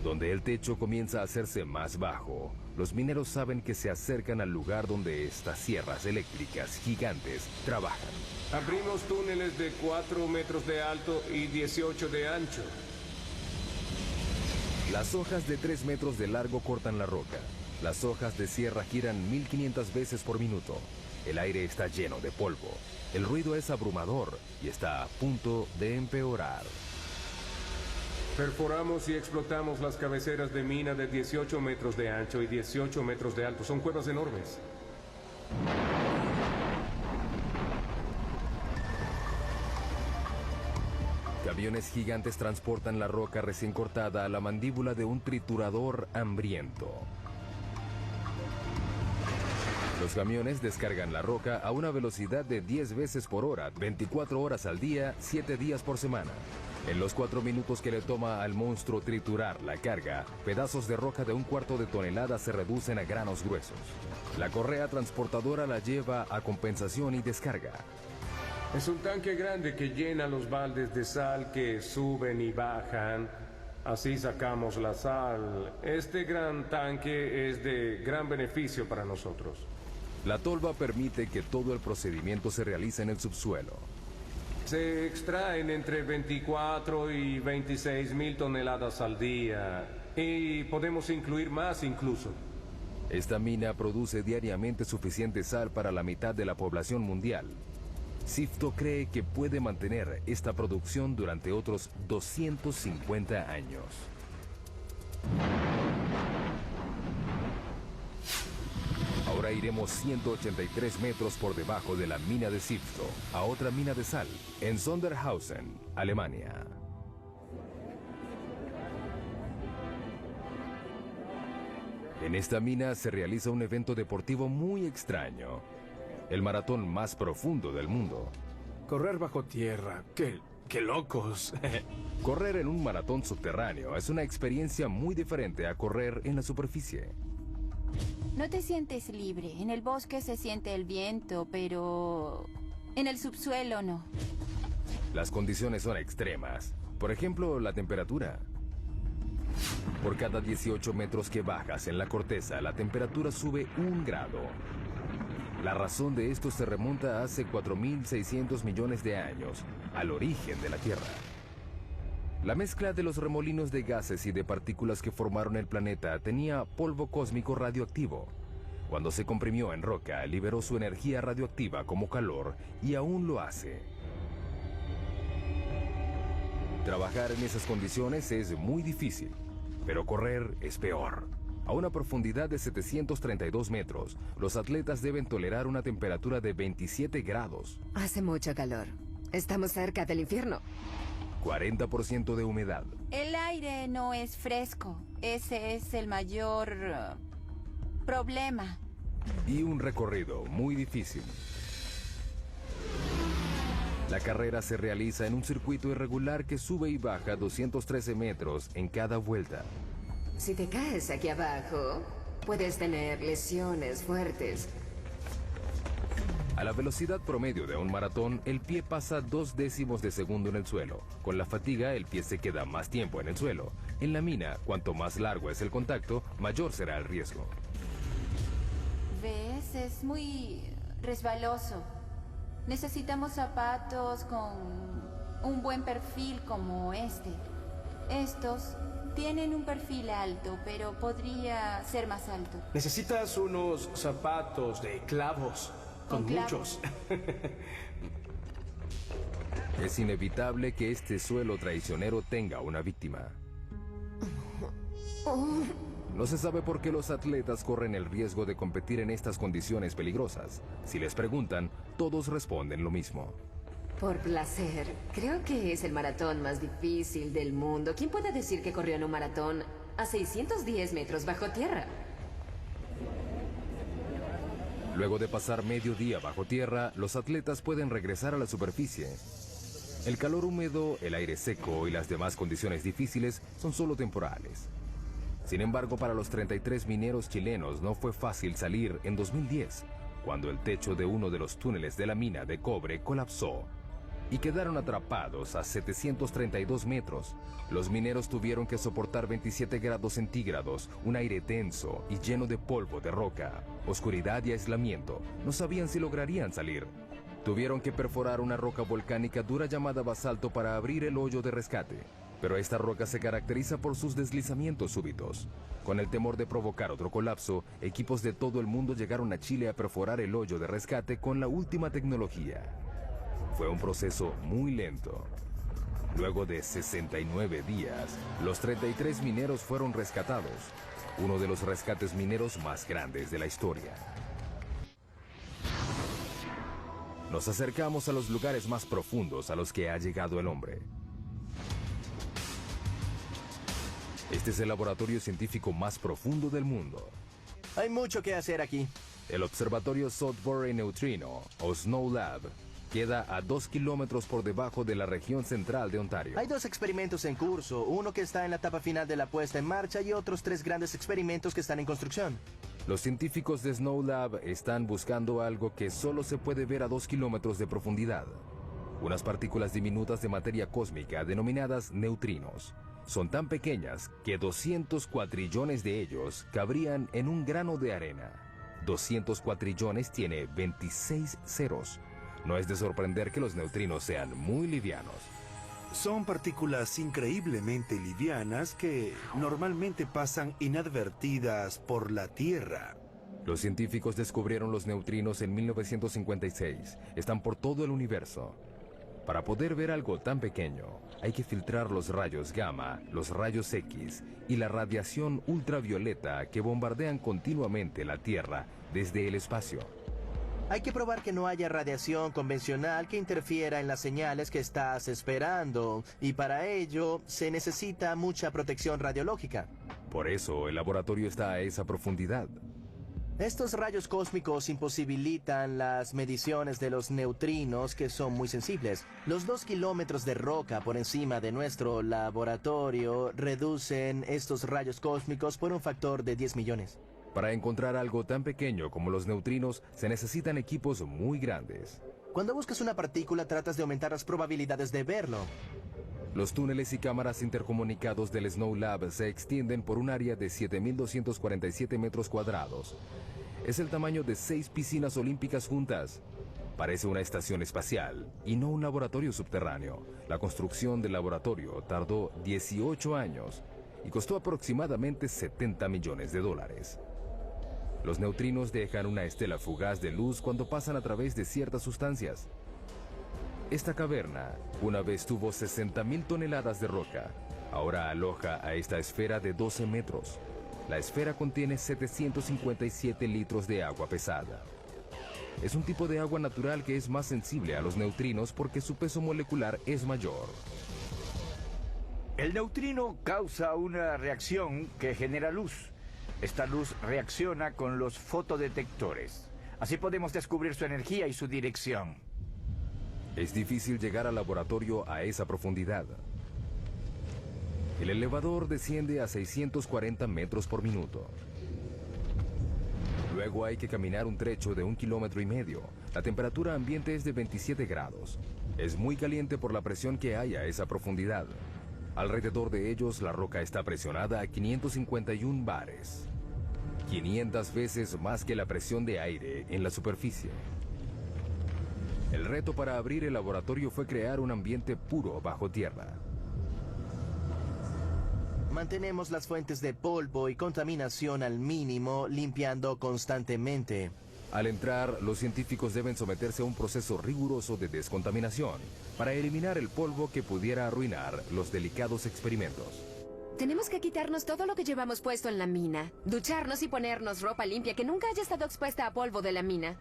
S1: Donde el techo comienza a hacerse más bajo, los mineros saben que se acercan al lugar donde estas sierras eléctricas gigantes trabajan.
S7: Abrimos túneles de 4 metros de alto y 18 de ancho.
S1: Las hojas de 3 metros de largo cortan la roca. Las hojas de sierra giran 1500 veces por minuto. El aire está lleno de polvo. El ruido es abrumador y está a punto de empeorar.
S7: Perforamos y explotamos las cabeceras de mina de 18 metros de ancho y 18 metros de alto. Son cuevas enormes.
S1: Camiones gigantes transportan la roca recién cortada a la mandíbula de un triturador hambriento. Los camiones descargan la roca a una velocidad de 10 veces por hora, 24 horas al día, 7 días por semana. En los 4 minutos que le toma al monstruo triturar la carga, pedazos de roca de 1/4 de tonelada se reducen a granos gruesos. La correa transportadora la lleva a compensación y descarga.
S7: Es un tanque grande que llena los baldes de sal que suben y bajan. Así sacamos la sal. Este gran tanque es de gran beneficio para nosotros.
S1: La tolva permite que todo el procedimiento se realice en el subsuelo.
S7: Se extraen entre 24 y 26 mil toneladas al día. Y podemos incluir más incluso.
S1: Esta mina produce diariamente suficiente sal para la mitad de la población mundial. Sifto cree que puede mantener esta producción durante otros 250 años. Ahora iremos 183 metros por debajo de la mina de Sifto, a otra mina de sal, en Sondershausen, Alemania. En esta mina se realiza un evento deportivo muy extraño. El maratón más profundo del mundo.
S5: Correr bajo tierra, qué locos.
S1: Correr en un maratón subterráneo es una experiencia muy diferente a correr en la superficie.
S8: No te sientes libre. En el bosque se siente el viento, pero en el subsuelo no.
S1: Las condiciones son extremas. Por ejemplo, la temperatura. Por cada 18 metros que bajas en la corteza, la temperatura sube 1 grado. La razón de esto se remonta a hace 4.600 millones de años, al origen de la Tierra. La mezcla de los remolinos de gases y de partículas que formaron el planeta tenía polvo cósmico radioactivo. Cuando se comprimió en roca, liberó su energía radioactiva como calor y aún lo hace. Trabajar en esas condiciones es muy difícil, pero correr es peor. A una profundidad de 732 metros, los atletas deben tolerar una temperatura de 27 grados.
S9: Hace mucho calor. Estamos cerca del infierno.
S1: 40% de humedad.
S8: El aire no es fresco. Ese es el mayor problema.
S1: Y un recorrido muy difícil. La carrera se realiza en un circuito irregular que sube y baja 213 metros en cada vuelta.
S9: Si te caes aquí abajo, puedes tener lesiones fuertes.
S1: A la velocidad promedio de un maratón, el pie pasa 0.2 de segundo en el suelo. Con la fatiga, el pie se queda más tiempo en el suelo. En la mina, cuanto más largo es el contacto, mayor será el riesgo.
S8: ¿Ves? Es muy resbaloso. Necesitamos zapatos con un buen perfil como este. Estos tienen un perfil alto, pero podría ser más alto.
S5: Necesitas unos zapatos de clavos. Con muchos.
S1: Es inevitable que este suelo traicionero tenga una víctima. No se sabe por qué los atletas corren el riesgo de competir en estas condiciones peligrosas. Si les preguntan, todos responden lo mismo.
S9: Por placer. Creo que es el maratón más difícil del mundo. ¿Quién puede decir que corrió en un maratón a 610 metros bajo tierra?
S1: Luego de pasar medio día bajo tierra, los atletas pueden regresar a la superficie. El calor húmedo, el aire seco y las demás condiciones difíciles son solo temporales. Sin embargo, para los 33 mineros chilenos no fue fácil salir en 2010, cuando el techo de uno de los túneles de la mina de cobre colapsó y quedaron atrapados a 732 metros. Los mineros tuvieron que soportar 27 grados centígrados, un aire tenso y lleno de polvo de roca, oscuridad y aislamiento. No sabían si lograrían salir. Tuvieron que perforar una roca volcánica dura llamada basalto para abrir el hoyo de rescate. Pero esta roca se caracteriza por sus deslizamientos súbitos. Con el temor de provocar otro colapso, equipos de todo el mundo llegaron a Chile a perforar el hoyo de rescate con la última tecnología. Fue un proceso muy lento. Luego de 69 días, los 33 mineros fueron rescatados, uno de los rescates mineros más grandes de la historia. Nos acercamos a los lugares más profundos a los que ha llegado el hombre. Este es el laboratorio científico más profundo del mundo.
S4: Hay mucho que hacer aquí.
S1: El observatorio Sudbury Neutrino, o Snow Lab, queda a 2 kilómetros por debajo de la región central de Ontario.
S4: Hay 2 experimentos en curso, uno que está en la etapa final de la puesta en marcha y otros 3 grandes experimentos que están en construcción.
S1: Los científicos de Snow Lab están buscando algo que solo se puede ver a 2 kilómetros de profundidad. Unas partículas diminutas de materia cósmica denominadas neutrinos. Son tan pequeñas que 200 cuatrillones de ellos cabrían en un grano de arena. 200 cuatrillones tiene 26 ceros. No es de sorprender que los neutrinos sean muy livianos.
S3: Son partículas increíblemente livianas que normalmente pasan inadvertidas por la Tierra.
S1: Los científicos descubrieron los neutrinos en 1956. Están por todo el universo. Para poder ver algo tan pequeño, hay que filtrar los rayos gamma, los rayos X y la radiación ultravioleta que bombardean continuamente la Tierra desde el espacio.
S4: Hay que probar que no haya radiación convencional que interfiera en las señales que estás esperando, y para ello se necesita mucha protección radiológica.
S1: Por eso el laboratorio está a esa profundidad.
S4: Estos rayos cósmicos imposibilitan las mediciones de los neutrinos, que son muy sensibles. Los 2 kilómetros de roca por encima de nuestro laboratorio reducen estos rayos cósmicos por un factor de 10 millones.
S1: Para encontrar algo tan pequeño como los neutrinos, se necesitan equipos muy grandes.
S4: Cuando buscas una partícula, tratas de aumentar las probabilidades de verlo.
S1: Los túneles y cámaras intercomunicados del Snow Lab se extienden por un área de 7.247 metros cuadrados. Es el tamaño de 6 piscinas olímpicas juntas. Parece una estación espacial y no un laboratorio subterráneo. La construcción del laboratorio tardó 18 años y costó aproximadamente $70 millones. Los neutrinos dejan una estela fugaz de luz cuando pasan a través de ciertas sustancias. Esta caverna una vez tuvo 60.000 toneladas de roca. Ahora aloja a esta esfera de 12 metros. La esfera contiene 757 litros de agua pesada. Es un tipo de agua natural que es más sensible a los neutrinos porque su peso molecular es mayor.
S10: El neutrino causa una reacción que genera luz. Esta luz reacciona con los fotodetectores. Así podemos descubrir su energía y su dirección.
S1: Es difícil llegar al laboratorio a esa profundidad. El elevador desciende a 640 metros por minuto. Luego hay que caminar un trecho de 1,5 kilómetros. La temperatura ambiente es de 27 grados. Es muy caliente por la presión que hay a esa profundidad. Alrededor de ellos la roca está presionada a 551 bares. 500 veces más que la presión de aire en la superficie. El reto para abrir el laboratorio fue crear un ambiente puro bajo tierra.
S4: Mantenemos las fuentes de polvo y contaminación al mínimo, limpiando constantemente.
S1: Al entrar, los científicos deben someterse a un proceso riguroso de descontaminación para eliminar el polvo que pudiera arruinar los delicados experimentos.
S9: Tenemos que quitarnos todo lo que llevamos puesto en la mina. Ducharnos y ponernos ropa limpia que nunca haya estado expuesta a polvo de la mina.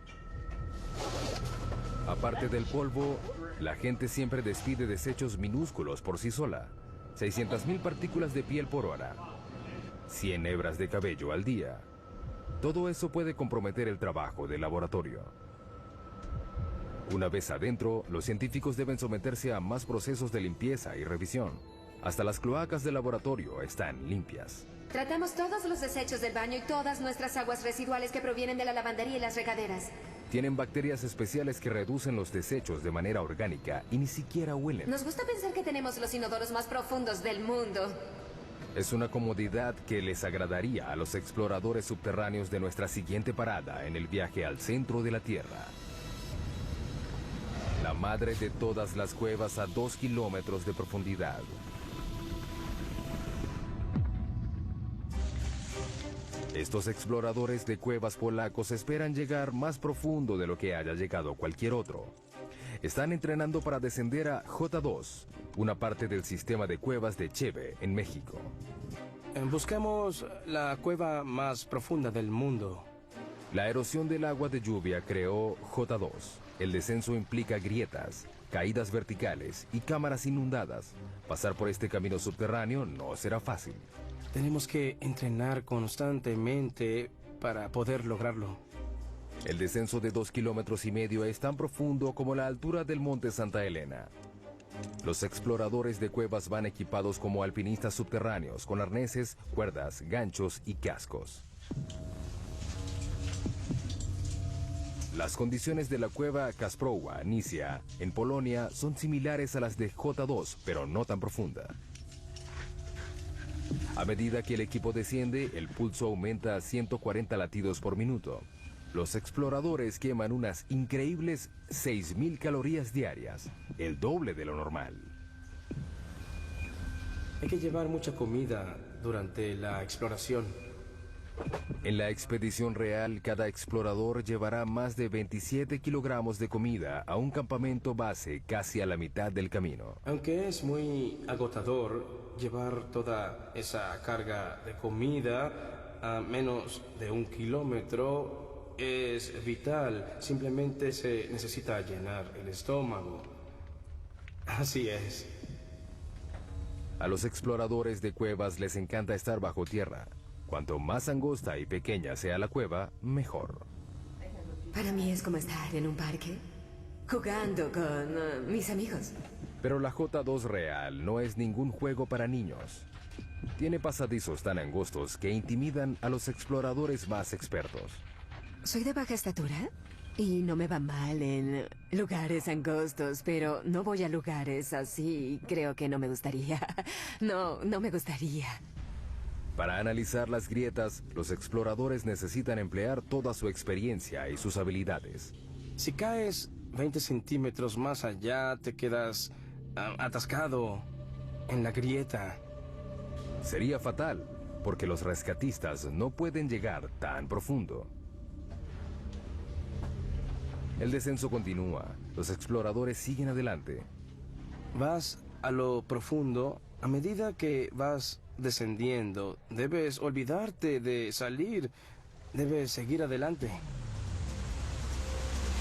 S1: Aparte del polvo, la gente siempre despide desechos minúsculos por sí sola. 600.000 partículas de piel por hora. 100 hebras de cabello al día. Todo eso puede comprometer el trabajo del laboratorio. Una vez adentro, los científicos deben someterse a más procesos de limpieza y revisión. Hasta las cloacas del laboratorio están limpias.
S9: Tratamos todos los desechos del baño y todas nuestras aguas residuales que provienen de la lavandería y las regaderas.
S1: Tienen bacterias especiales que reducen los desechos de manera orgánica y ni siquiera huelen.
S9: Nos gusta pensar que tenemos los inodoros más profundos del mundo.
S1: Es una comodidad que les agradaría a los exploradores subterráneos de nuestra siguiente parada en el viaje al centro de la Tierra. La madre de todas las cuevas a 2 kilómetros de profundidad. Estos exploradores de cuevas polacos esperan llegar más profundo de lo que haya llegado cualquier otro. Están entrenando para descender a J2, una parte del sistema de cuevas de Cheve, en México.
S5: Buscamos la cueva más profunda del mundo.
S1: La erosión del agua de lluvia creó J2. El descenso implica grietas, caídas verticales y cámaras inundadas. Pasar por este camino subterráneo no será fácil.
S5: Tenemos que entrenar constantemente para poder lograrlo.
S1: El descenso de 2,5 kilómetros es tan profundo como la altura del monte Santa Elena. Los exploradores de cuevas van equipados como alpinistas subterráneos, con arneses, cuerdas, ganchos y cascos. Las condiciones de la cueva Kasprowa, Nisia, en Polonia, son similares a las de J2, pero no tan profunda. A medida que el equipo desciende, el pulso aumenta a 140 latidos por minuto. Los exploradores queman unas increíbles 6,000 calorías diarias, el doble de lo normal.
S5: Hay que llevar mucha comida durante la exploración.
S1: En la expedición real, cada explorador llevará más de 27 kilogramos de comida a un campamento base casi a la mitad del camino.
S5: Aunque es muy agotador llevar toda esa carga de comida a menos de 1 kilómetro, es vital. Simplemente se necesita llenar el estómago. Así es.
S1: A los exploradores de cuevas les encanta estar bajo tierra. Cuanto más angosta y pequeña sea la cueva, mejor.
S9: Para mí es como estar en un parque, jugando con mis amigos.
S1: Pero la J2 real no es ningún juego para niños. Tiene pasadizos tan angostos que intimidan a los exploradores más expertos.
S9: Soy de baja estatura y no me va mal en lugares angostos, pero no voy a lugares así. Creo que no me gustaría. No me gustaría.
S1: Para analizar las grietas, los exploradores necesitan emplear toda su experiencia y sus habilidades.
S5: Si caes 20 centímetros más allá, te quedas atascado en la grieta.
S1: Sería fatal, porque los rescatistas no pueden llegar tan profundo. El descenso continúa. Los exploradores siguen adelante.
S5: Vas a lo profundo. A medida que vas descendiendo, debes olvidarte de salir. Debes seguir adelante.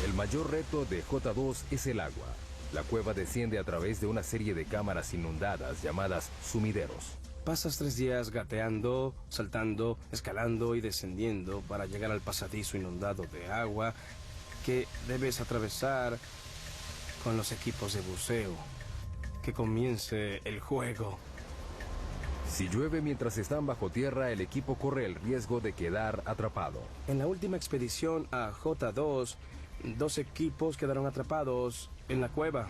S1: El mayor reto de J2 es el agua. La cueva desciende a través de una serie de cámaras inundadas llamadas sumideros.
S5: Pasas 3 días gateando, saltando, escalando y descendiendo para llegar al pasadizo inundado de agua que debes atravesar con los equipos de buceo. Que comience el juego.
S1: Si llueve mientras están bajo tierra, el equipo corre el riesgo de quedar atrapado.
S5: En la última expedición a J2, 2 equipos quedaron atrapados en la cueva.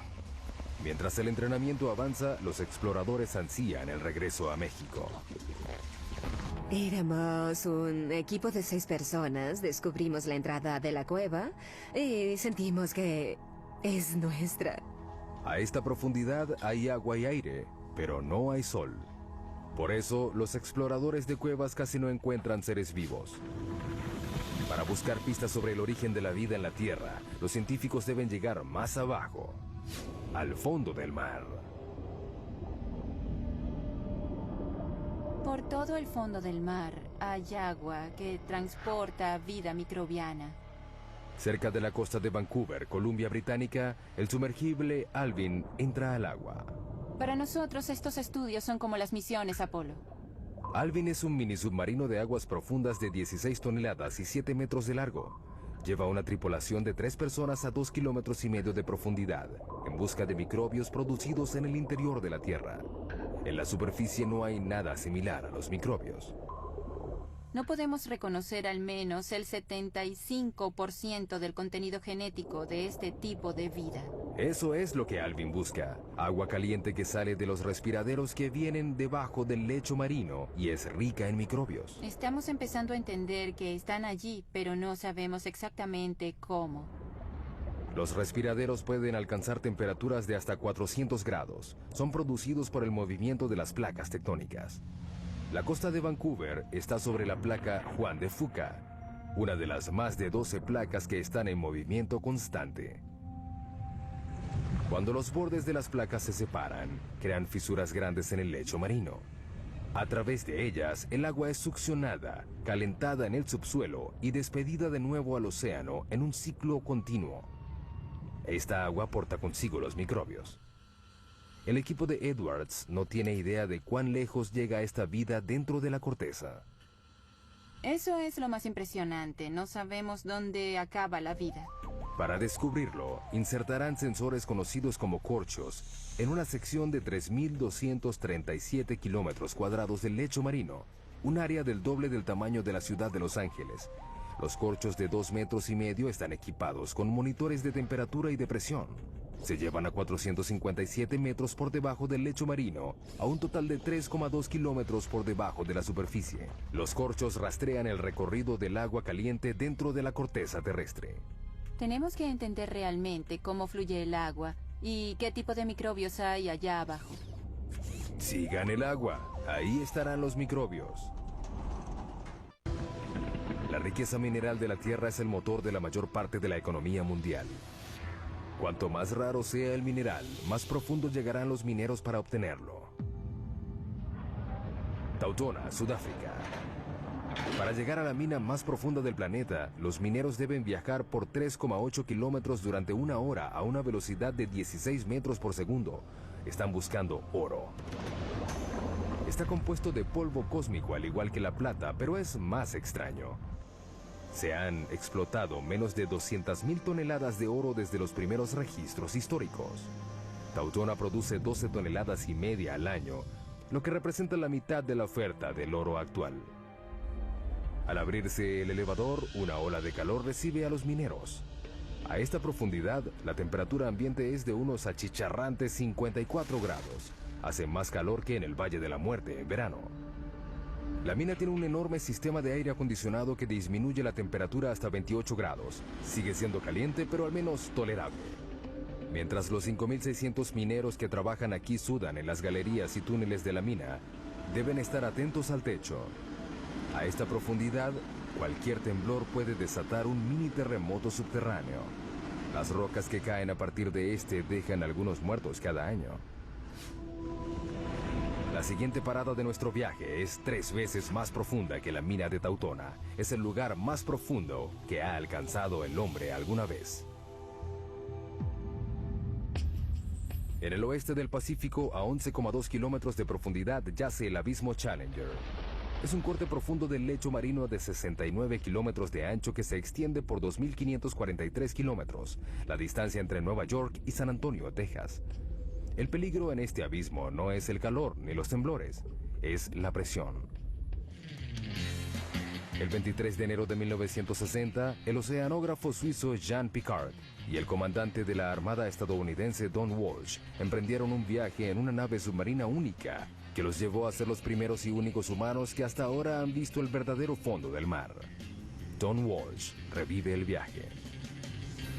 S1: Mientras el entrenamiento avanza, los exploradores ansían el regreso a México.
S9: Éramos un equipo de 6 personas, descubrimos la entrada de la cueva y sentimos que es nuestra.
S1: A esta profundidad hay agua y aire, pero no hay sol. Por eso, los exploradores de cuevas casi no encuentran seres vivos. Para buscar pistas sobre el origen de la vida en la Tierra, los científicos deben llegar más abajo, al fondo del mar.
S8: Por todo el fondo del mar hay agua que transporta vida microbiana.
S1: Cerca de la costa de Vancouver, Columbia Británica, el sumergible Alvin entra al agua.
S8: Para nosotros estos estudios son como las misiones Apolo.
S1: Alvin es un mini submarino de aguas profundas de 16 toneladas y 7 metros de largo. Lleva una tripulación de 3 personas a 2,5 kilómetros de profundidad, en busca de microbios producidos en el interior de la Tierra. En la superficie no hay nada similar a los microbios.
S8: No podemos reconocer al menos el 75% del contenido genético de este tipo de vida.
S1: Eso es lo que Alvin busca. Agua caliente que sale de los respiraderos que vienen debajo del lecho marino y es rica en microbios.
S8: Estamos empezando a entender que están allí, pero no sabemos exactamente cómo.
S1: Los respiraderos pueden alcanzar temperaturas de hasta 400 grados. Son producidos por el movimiento de las placas tectónicas. La costa de Vancouver está sobre la placa Juan de Fuca, una de las más de 12 placas que están en movimiento constante. Cuando los bordes de las placas se separan, crean fisuras grandes en el lecho marino. A través de ellas, el agua es succionada, calentada en el subsuelo y despedida de nuevo al océano en un ciclo continuo. Esta agua porta consigo los microbios. El equipo de Edwards no tiene idea de cuán lejos llega esta vida dentro de la corteza.
S8: Eso es lo más impresionante. No sabemos dónde acaba la vida.
S1: Para descubrirlo, insertarán sensores conocidos como corchos en una sección de 3.237 kilómetros cuadrados del lecho marino, un área del doble del tamaño de la ciudad de Los Ángeles. Los corchos de 2,5 metros están equipados con monitores de temperatura y de presión. Se llevan a 457 metros por debajo del lecho marino, a un total de 3,2 kilómetros por debajo de la superficie. Los corchos rastrean el recorrido del agua caliente dentro de la corteza terrestre.
S8: Tenemos que entender realmente cómo fluye el agua y qué tipo de microbios hay allá abajo.
S1: Sigan el agua, ahí estarán los microbios. La riqueza mineral de la Tierra es el motor de la mayor parte de la economía mundial. Cuanto más raro sea el mineral, más profundo llegarán los mineros para obtenerlo. Tautona, Sudáfrica. Para llegar a la mina más profunda del planeta, los mineros deben viajar por 3,8 kilómetros durante 1 hora a una velocidad de 16 metros por segundo. Están buscando oro. Está compuesto de polvo cósmico al igual que la plata, pero es más extraño. Se han explotado menos de 200,000 toneladas de oro desde los primeros registros históricos. Tautona produce 12,5 toneladas al año, lo que representa la mitad de la oferta del oro actual. Al abrirse el elevador, una ola de calor recibe a los mineros. A esta profundidad, la temperatura ambiente es de unos achicharrantes 54 grados. Hace más calor que en el Valle de la Muerte en verano. La mina tiene un enorme sistema de aire acondicionado que disminuye la temperatura hasta 28 grados. Sigue siendo caliente, pero al menos tolerable. Mientras los 5.600 mineros que trabajan aquí sudan en las galerías y túneles de la mina, deben estar atentos al techo. A esta profundidad, cualquier temblor puede desatar un mini terremoto subterráneo. Las rocas que caen a partir de este dejan algunos muertos cada año. La siguiente parada de nuestro viaje es 3 veces más profunda que la mina de Tautona. Es el lugar más profundo que ha alcanzado el hombre alguna vez. En el oeste del Pacífico, a 11,2 kilómetros de profundidad, yace el abismo Challenger. Es un corte profundo del lecho marino de 69 kilómetros de ancho que se extiende por 2.543 kilómetros, la distancia entre Nueva York y San Antonio, Texas. El peligro en este abismo no es el calor ni los temblores, es la presión. El 23 de enero de 1960, el oceanógrafo suizo Jean Piccard y el comandante de la Armada estadounidense Don Walsh emprendieron un viaje en una nave submarina única que los llevó a ser los primeros y únicos humanos que hasta ahora han visto el verdadero fondo del mar. Don Walsh revive el viaje.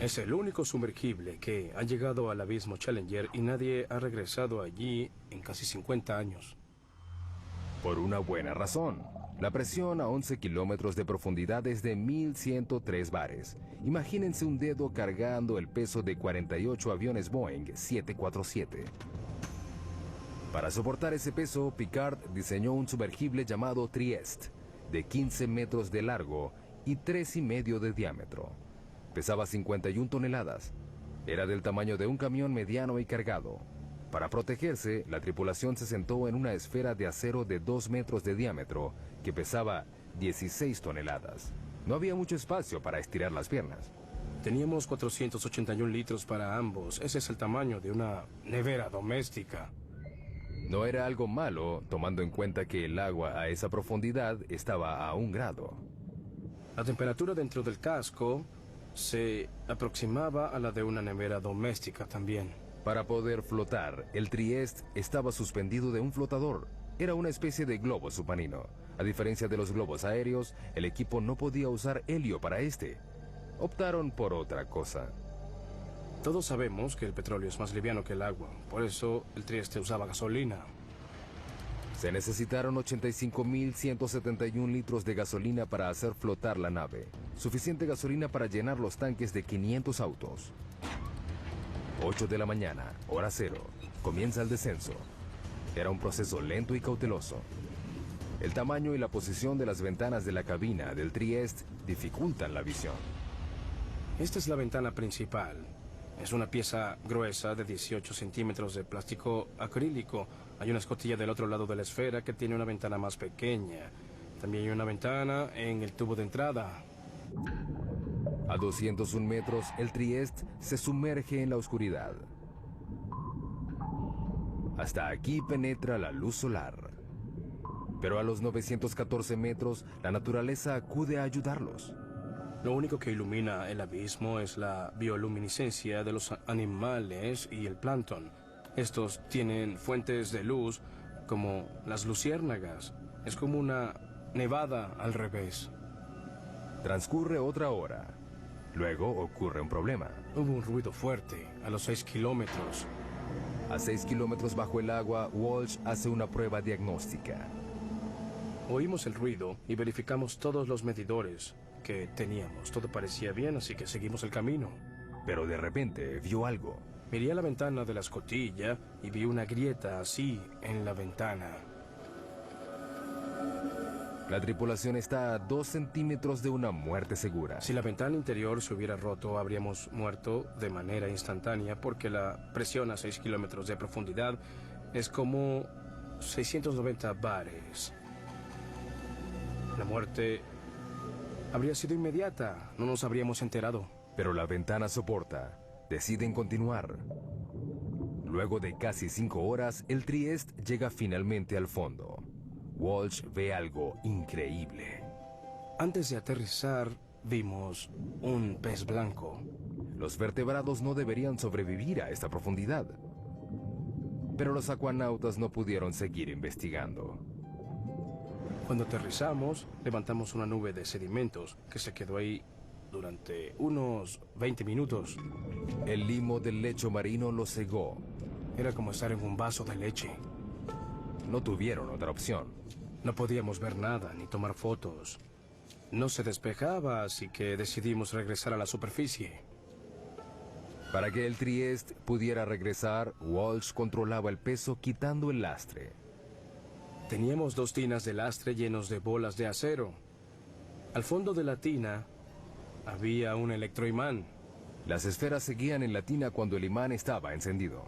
S5: Es el único sumergible que ha llegado al abismo Challenger y nadie ha regresado allí en casi 50 años.
S1: Por una buena razón. La presión a 11 kilómetros de profundidad es de 1.103 bares. Imagínense un dedo cargando el peso de 48 aviones Boeing 747. Para soportar ese peso, Piccard diseñó un sumergible llamado Trieste, de 15 metros de largo y 3,5 de diámetro. Pesaba 51 toneladas. Era del tamaño de un camión mediano y cargado. Para protegerse, la tripulación se sentó en una esfera de acero de 2 metros de diámetro que pesaba 16 toneladas. No había mucho espacio para estirar las piernas.
S5: Teníamos 481 litros para ambos. Ese es el tamaño de una nevera doméstica.
S1: No era algo malo, tomando en cuenta que el agua a esa profundidad estaba a 1 grado.
S5: La temperatura dentro del casco se aproximaba a la de una nevera doméstica también.
S1: Para poder flotar, el Trieste estaba suspendido de un flotador. Era una especie de globo submarino. A diferencia de los globos aéreos, el equipo no podía usar helio para este. Optaron por otra cosa.
S5: Todos sabemos que el petróleo es más liviano que el agua. Por eso el Trieste usaba gasolina.
S1: Se necesitaron 85.171 litros de gasolina para hacer flotar la nave. Suficiente gasolina para llenar los tanques de 500 autos. 8 de la mañana, hora cero. Comienza el descenso. Era un proceso lento y cauteloso. El tamaño y la posición de las ventanas de la cabina del Trieste dificultan la visión.
S5: Esta es la ventana principal. Es una pieza gruesa de 18 centímetros de plástico acrílico. Hay una escotilla del otro lado de la esfera que tiene una ventana más pequeña. También hay una ventana en el tubo de entrada.
S1: A 201 metros, el Trieste se sumerge en la oscuridad. Hasta aquí penetra la luz solar. Pero a los 914 metros, la naturaleza acude a ayudarlos.
S5: Lo único que ilumina el abismo es la bioluminiscencia de los animales y el plancton. Estos tienen fuentes de luz como las luciérnagas. Es como una nevada al revés.
S1: Transcurre otra hora. Luego ocurre un problema.
S5: Hubo un ruido fuerte a los 6 kilómetros.
S1: A 6 kilómetros bajo el agua, Walsh hace una prueba diagnóstica.
S5: Oímos el ruido y verificamos todos los medidores que teníamos. Todo parecía bien, así que seguimos el camino.
S1: Pero de repente vio algo.
S5: Miré a la ventana de la escotilla y vi una grieta así en la ventana.
S1: La tripulación está a 2 centímetros de una muerte segura.
S5: Si la ventana interior se hubiera roto, habríamos muerto de manera instantánea porque la presión a 6 kilómetros de profundidad es como 690 bares. La muerte habría sido inmediata. No nos habríamos enterado.
S1: Pero la ventana soporta. Deciden continuar. Luego de casi 5 horas, el Trieste llega finalmente al fondo. Walsh ve algo increíble.
S5: Antes de aterrizar, vimos un pez blanco.
S1: Los vertebrados no deberían sobrevivir a esta profundidad. Pero los acuanautas no pudieron seguir investigando.
S5: Cuando aterrizamos, levantamos una nube de sedimentos que se quedó ahí durante unos 20 minutos.
S1: El limo del lecho marino lo cegó.
S5: Era como estar en un vaso de leche.
S1: No tuvieron otra opción.
S5: No podíamos ver nada ni tomar fotos. No se despejaba, así que decidimos regresar a la superficie.
S1: Para que el Trieste pudiera regresar, Walsh controlaba el peso quitando el lastre.
S5: Teníamos 2 tinas de lastre llenos de bolas de acero. Al fondo de la tina había un electroimán.
S1: Las esferas seguían en la tina cuando el imán estaba encendido.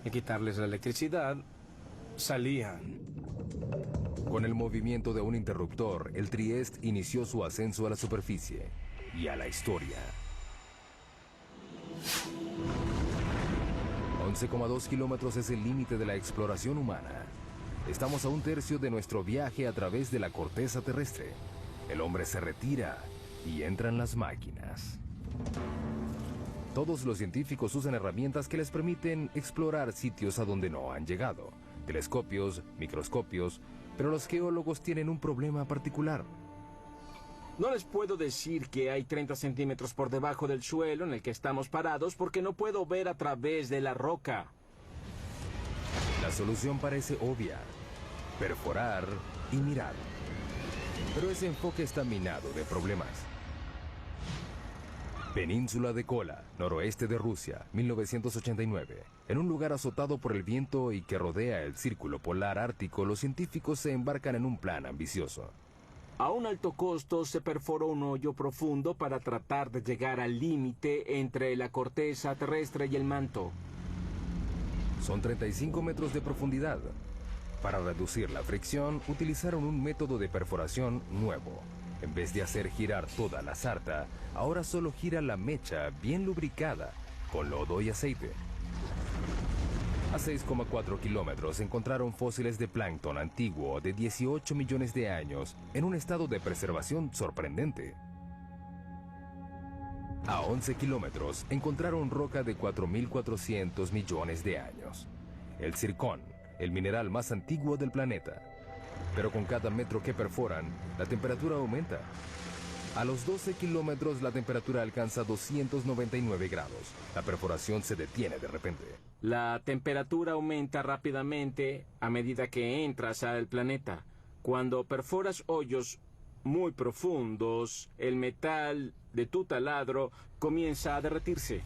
S5: Al quitarles la electricidad, salían.
S1: Con el movimiento de un interruptor, el Trieste inició su ascenso a la superficie y a la historia. 11,2 kilómetros es el límite de la exploración humana. Estamos a 1/3 de nuestro viaje a través de la corteza terrestre. El hombre se retira y entran las máquinas. Todos los científicos usan herramientas que les permiten explorar sitios a donde no han llegado. Telescopios, microscopios, pero los geólogos tienen un problema particular.
S2: No les puedo decir que hay 30 centímetros por debajo del suelo en el que estamos parados porque no puedo ver a través de la roca.
S1: La solución parece obvia: perforar y mirar. Pero ese enfoque está minado de problemas. Península de Kola, noroeste de Rusia, 1989. En un lugar azotado por el viento y que rodea el círculo polar ártico, los científicos se embarcan en un plan ambicioso.
S2: A un alto costo se perforó un hoyo profundo para tratar de llegar al límite entre la corteza terrestre y el manto.
S1: Son 35 metros de profundidad. Para reducir la fricción, utilizaron un método de perforación nuevo. En vez de hacer girar toda la sarta, ahora solo gira la mecha bien lubricada, con lodo y aceite. A 6,4 kilómetros encontraron fósiles de plancton antiguo de 18 millones de años en un estado de preservación sorprendente. A 11 kilómetros encontraron roca de 4.400 millones de años. El zircón, el mineral más antiguo del planeta. Pero con cada metro que perforan, la temperatura aumenta. A los 12 kilómetros la temperatura alcanza 299 grados. La perforación se detiene de repente.
S2: La temperatura aumenta rápidamente a medida que entras al planeta. Cuando perforas hoyos muy profundos, el metal de tu taladro comienza a derretirse.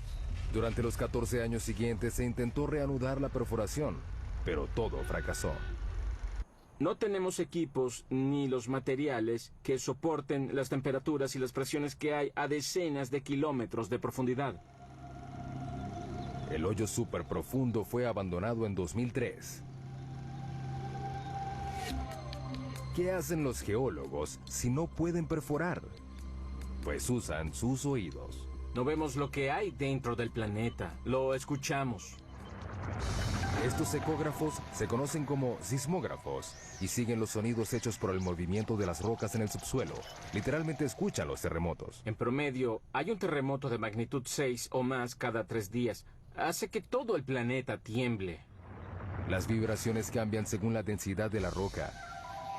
S1: Durante los 14 años siguientes se intentó reanudar la perforación, pero todo fracasó.
S2: No tenemos equipos ni los materiales que soporten las temperaturas y las presiones que hay a decenas de kilómetros de profundidad.
S1: El hoyo súper profundo fue abandonado en 2003. ¿Qué hacen los geólogos si no pueden perforar? Pues usan sus oídos.
S2: No vemos lo que hay dentro del planeta, lo escuchamos.
S1: Estos ecógrafos se conocen como sismógrafos y siguen los sonidos hechos por el movimiento de las rocas en el subsuelo. Literalmente escuchan los terremotos.
S2: En promedio, hay un terremoto de magnitud 6 o más cada 3 días. Hace que todo el planeta tiemble.
S1: Las vibraciones cambian según la densidad de la roca.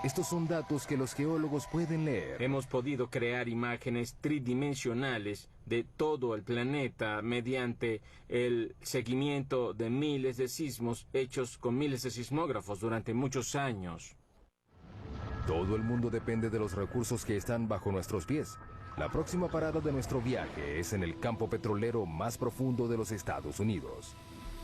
S1: Estos son datos que los geólogos pueden leer.
S2: Hemos podido crear imágenes tridimensionales de todo el planeta mediante el seguimiento de miles de sismos hechos con miles de sismógrafos durante muchos años.
S1: Todo el mundo depende de los recursos que están bajo nuestros pies. La próxima parada de nuestro viaje es en el campo petrolero más profundo de los Estados Unidos,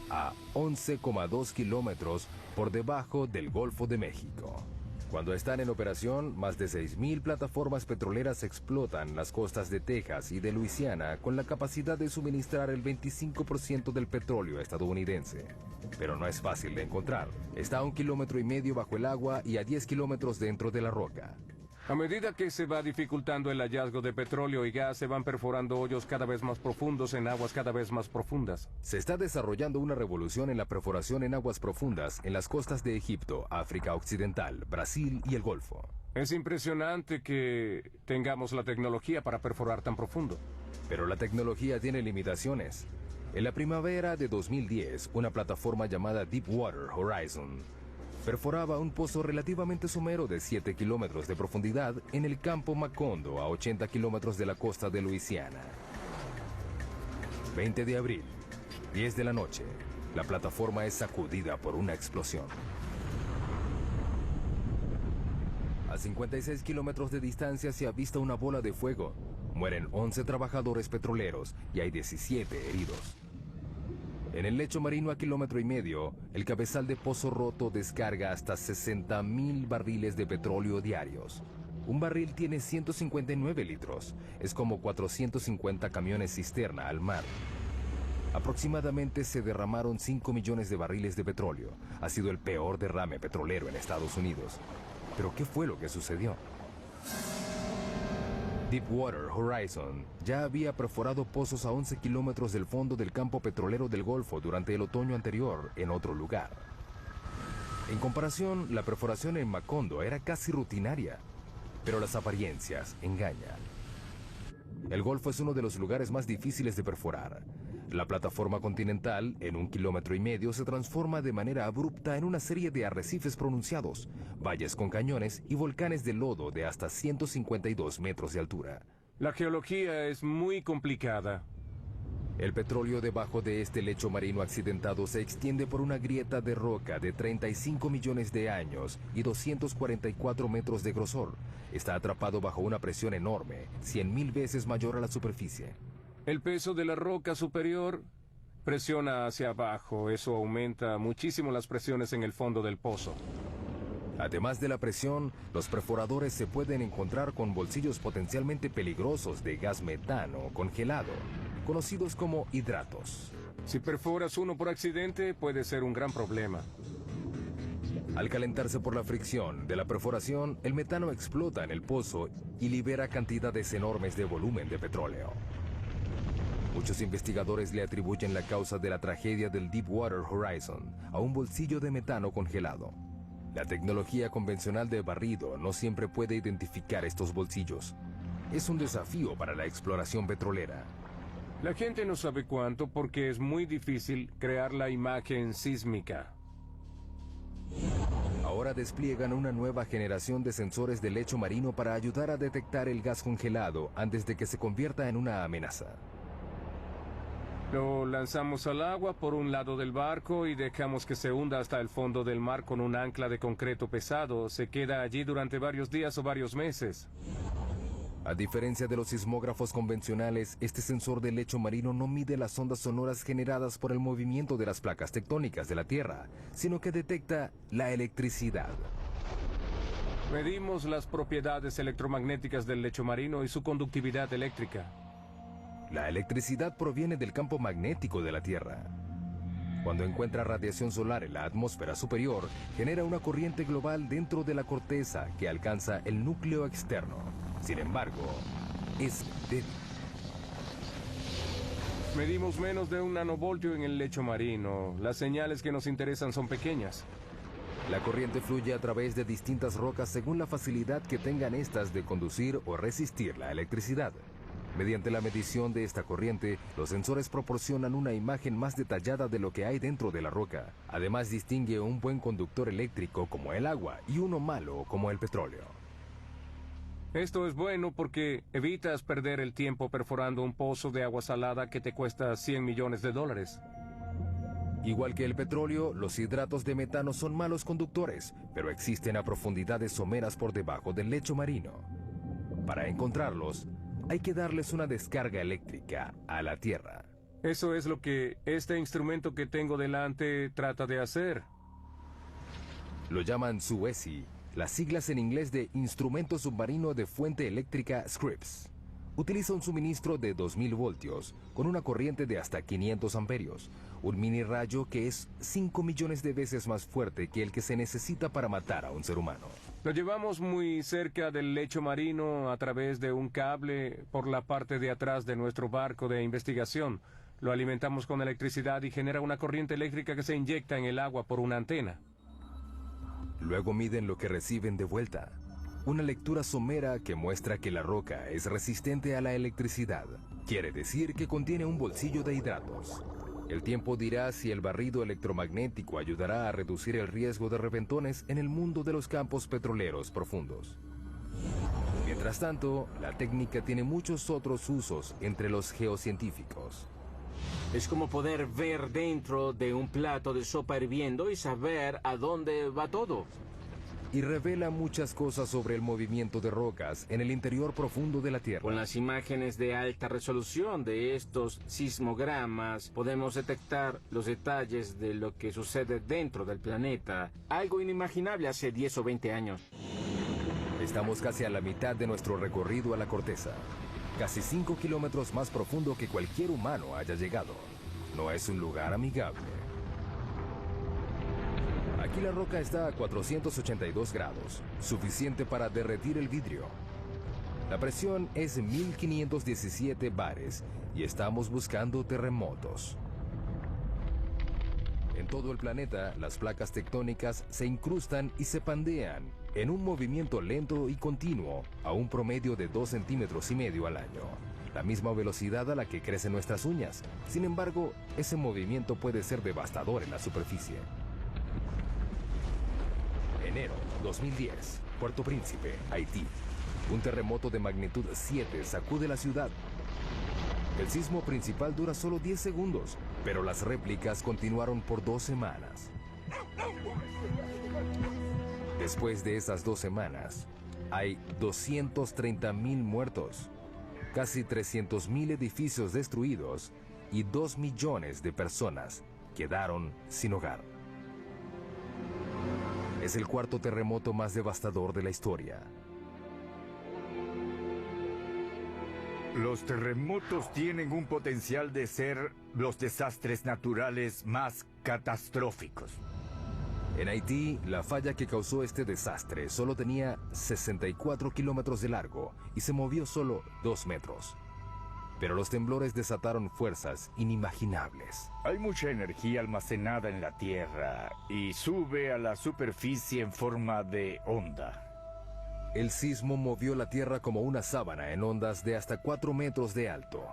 S1: a 11,2 kilómetros por debajo del Golfo de México. Cuando están en operación, más de 6.000 plataformas petroleras explotan las costas de Texas y de Luisiana con la capacidad de suministrar el 25% del petróleo estadounidense. Pero no es fácil de encontrar. Está a 1,5 kilómetros bajo el agua y a 10 kilómetros dentro de la roca.
S7: A medida que se va dificultando el hallazgo de petróleo y gas, se van perforando hoyos cada vez más profundos en aguas cada vez más profundas.
S1: Se está desarrollando una revolución en la perforación en aguas profundas en las costas de Egipto, África Occidental, Brasil y el Golfo.
S7: Es impresionante que tengamos la tecnología para perforar tan profundo.
S1: Pero la tecnología tiene limitaciones. En la primavera de 2010, una plataforma llamada Deepwater Horizon perforaba un pozo relativamente somero de 7 kilómetros de profundidad en el campo Macondo, a 80 kilómetros de la costa de Luisiana. 20 de abril, 10 de la noche, la plataforma es sacudida por una explosión. A 56 kilómetros de distancia se avista una bola de fuego. Mueren 11 trabajadores petroleros y hay 17 heridos. En el lecho marino a 1,5 kilómetros, el cabezal de pozo roto descarga hasta 60.000 barriles de petróleo diarios. Un barril tiene 159 litros. Es como 450 camiones cisterna al mar. Aproximadamente se derramaron 5 millones de barriles de petróleo. Ha sido el peor derrame petrolero en Estados Unidos. ¿Pero qué fue lo que sucedió? Deepwater Horizon ya había perforado pozos a 11 kilómetros del fondo del campo petrolero del Golfo durante el otoño anterior, en otro lugar. En comparación, la perforación en Macondo era casi rutinaria, pero las apariencias engañan. El Golfo es uno de los lugares más difíciles de perforar. La plataforma continental, en 1,5 kilómetros, se transforma de manera abrupta en una serie de arrecifes pronunciados, valles con cañones y volcanes de lodo de hasta 152 metros de altura.
S7: La geología es muy complicada.
S1: El petróleo debajo de este lecho marino accidentado se extiende por una grieta de roca de 35 millones de años y 244 metros de grosor. Está atrapado bajo una presión enorme, 100.000 veces mayor a la superficie.
S7: El peso de la roca superior presiona hacia abajo. Eso aumenta muchísimo las presiones en el fondo del pozo.
S1: Además de la presión, los perforadores se pueden encontrar con bolsillos potencialmente peligrosos de gas metano congelado, conocidos como hidratos.
S7: Si perforas uno por accidente, puede ser un gran problema.
S1: Al calentarse por la fricción de la perforación, el metano explota en el pozo y libera cantidades enormes de volumen de petróleo. Muchos investigadores le atribuyen la causa de la tragedia del Deepwater Horizon a un bolsillo de metano congelado. La tecnología convencional de barrido no siempre puede identificar estos bolsillos. Es un desafío para la exploración petrolera.
S7: La gente no sabe cuánto porque es muy difícil crear la imagen sísmica.
S1: Ahora despliegan una nueva generación de sensores de lecho marino para ayudar a detectar el gas congelado antes de que se convierta en una amenaza.
S7: Lo lanzamos al agua por un lado del barco y dejamos que se hunda hasta el fondo del mar con un ancla de concreto pesado. Se queda allí durante varios días o varios meses.
S1: A diferencia de los sismógrafos convencionales, este sensor de lecho marino no mide las ondas sonoras generadas por el movimiento de las placas tectónicas de la Tierra, sino que detecta la electricidad.
S7: Medimos las propiedades electromagnéticas del lecho marino y su conductividad eléctrica.
S1: La electricidad proviene del campo magnético de la Tierra. Cuando encuentra radiación solar en la atmósfera superior, genera una corriente global dentro de la corteza que alcanza el núcleo externo. Sin embargo, es débil.
S7: Medimos menos de un nanovoltio en el lecho marino. Las señales que nos interesan son pequeñas.
S1: La corriente fluye a través de distintas rocas según la facilidad que tengan estas de conducir o resistir la electricidad. Mediante la medición de esta corriente, los sensores proporcionan una imagen más detallada de lo que hay dentro de la roca. Además, distingue un buen conductor eléctrico como el agua y uno malo como el petróleo.
S7: Esto es bueno porque evitas perder el tiempo perforando un pozo de agua salada que te cuesta $100 millones.
S1: Igual que el petróleo, los hidratos de metano son malos conductores, pero existen a profundidades someras por debajo del lecho marino. Para encontrarlos, hay que darles una descarga eléctrica a la Tierra.
S7: Eso es lo que este instrumento que tengo delante trata de hacer.
S1: Lo llaman SUESI, las siglas en inglés de Instrumento Submarino de Fuente Eléctrica Scripps. Utiliza un suministro de 2000 voltios con una corriente de hasta 500 amperios, un mini rayo que es 5 millones de veces más fuerte que el que se necesita para matar a un ser humano.
S7: Lo llevamos muy cerca del lecho marino a través de un cable por la parte de atrás de nuestro barco de investigación. Lo alimentamos con electricidad y genera una corriente eléctrica que se inyecta en el agua por una antena.
S1: Luego miden lo que reciben de vuelta. Una lectura somera que muestra que la roca es resistente a la electricidad. Quiere decir que contiene un bolsillo de hidratos. El tiempo dirá si el barrido electromagnético ayudará a reducir el riesgo de reventones en el mundo de los campos petroleros profundos. Mientras tanto, la técnica tiene muchos otros usos entre los geocientíficos.
S2: Es como poder ver dentro de un plato de sopa hirviendo y saber a dónde va todo.
S1: Y revela muchas cosas sobre el movimiento de rocas en el interior profundo de la Tierra.
S2: Con las imágenes de alta resolución de estos sismogramas, podemos detectar los detalles de lo que sucede dentro del planeta. Algo inimaginable hace 10 o 20 años.
S1: Estamos casi a la mitad de nuestro recorrido a la corteza. Casi 5 kilómetros más profundo que cualquier humano haya llegado. No es un lugar amigable. Aquí la roca está a 482 grados, suficiente para derretir el vidrio. La presión es 1517 bares y estamos buscando terremotos. En todo el planeta, las placas tectónicas se incrustan y se pandean en un movimiento lento y continuo a un promedio de 2,5 centímetros al año. La misma velocidad a la que crecen nuestras uñas. Sin embargo, ese movimiento puede ser devastador en la superficie. Enero 2010, Puerto Príncipe, Haití. Un terremoto de magnitud 7 sacude la ciudad. El sismo principal dura solo 10 segundos, pero las réplicas continuaron por 2 semanas. Después de esas 2 semanas, hay 230,000 muertos, casi 300,000 edificios destruidos y 2 millones de personas quedaron sin hogar. Es el cuarto terremoto más devastador de la historia.
S10: Los terremotos tienen un potencial de ser los desastres naturales más catastróficos.
S1: En Haití, la falla que causó este desastre solo tenía 64 kilómetros de largo y se movió solo 2 metros. Pero los temblores desataron fuerzas inimaginables.
S10: Hay mucha energía almacenada en la Tierra y sube a la superficie en forma de onda.
S1: El sismo movió la Tierra como una sábana en ondas de hasta 4 metros de alto.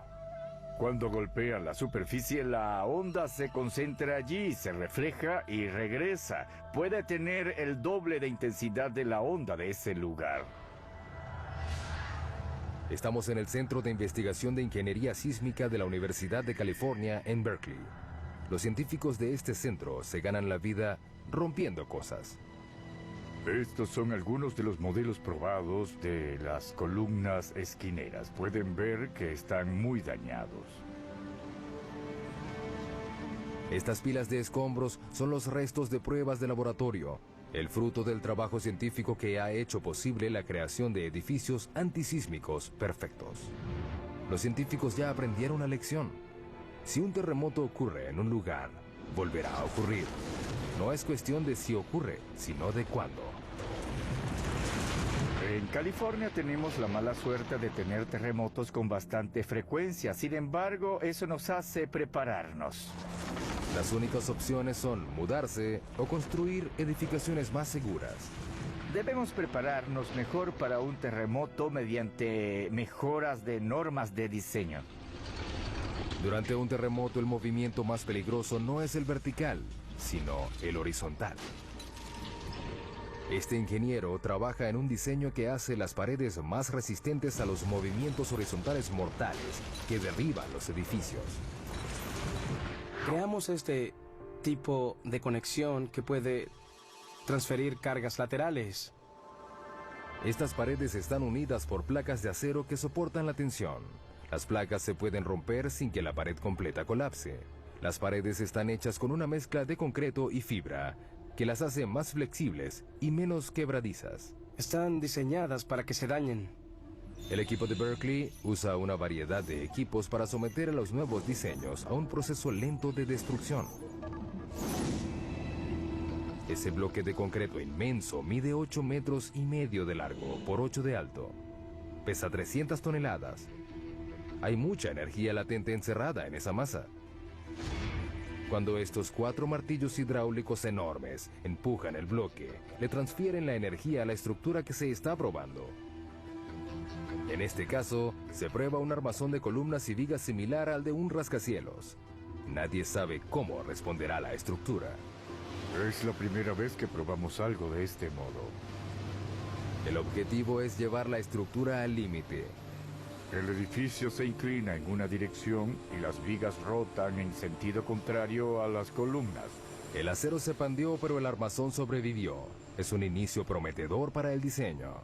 S10: Cuando golpea la superficie, la onda se concentra allí, se refleja y regresa. Puede tener el doble de intensidad de la onda de ese lugar.
S1: Estamos en el Centro de Investigación de Ingeniería Sísmica de la Universidad de California en Berkeley. Los científicos de este centro se ganan la vida rompiendo cosas.
S10: Estos son algunos de los modelos probados de las columnas esquineras. Pueden ver que están muy dañados.
S1: Estas pilas de escombros son los restos de pruebas de laboratorio, el fruto del trabajo científico que ha hecho posible la creación de edificios antisísmicos perfectos. Los científicos ya aprendieron la lección. Si un terremoto ocurre en un lugar, volverá a ocurrir. No es cuestión de si ocurre, sino de cuándo.
S10: En California tenemos la mala suerte de tener terremotos con bastante frecuencia. Sin embargo, eso nos hace prepararnos.
S1: Las únicas opciones son mudarse o construir edificaciones más seguras.
S10: Debemos prepararnos mejor para un terremoto mediante mejoras de normas de diseño.
S1: Durante un terremoto, el movimiento más peligroso no es el vertical, sino el horizontal. Este ingeniero trabaja en un diseño que hace las paredes más resistentes a los movimientos horizontales mortales que derriban los edificios.
S5: Creamos este tipo de conexión que puede transferir cargas laterales.
S1: Estas paredes están unidas por placas de acero que soportan la tensión. Las placas se pueden romper sin que la pared completa colapse. Las paredes están hechas con una mezcla de concreto y fibra, que las hace más flexibles y menos quebradizas.
S5: Están diseñadas para que se dañen.
S1: El equipo de Berkeley usa una variedad de equipos para someter a los nuevos diseños a un proceso lento de destrucción. Ese bloque de concreto inmenso mide 8 metros y medio de largo por 8 de alto. Pesa 300 toneladas. Hay mucha energía latente encerrada en esa masa. Cuando estos 4 martillos hidráulicos enormes empujan el bloque, le transfieren la energía a la estructura que se está probando. En este caso, se prueba un armazón de columnas y vigas similar al de un rascacielos. Nadie sabe cómo responderá la estructura.
S10: Es la primera vez que probamos algo de este modo.
S1: El objetivo es llevar la estructura al límite.
S10: El edificio se inclina en una dirección y las vigas rotan en sentido contrario a las columnas.
S1: El acero se pandeó, pero el armazón sobrevivió. Es un inicio prometedor para el diseño.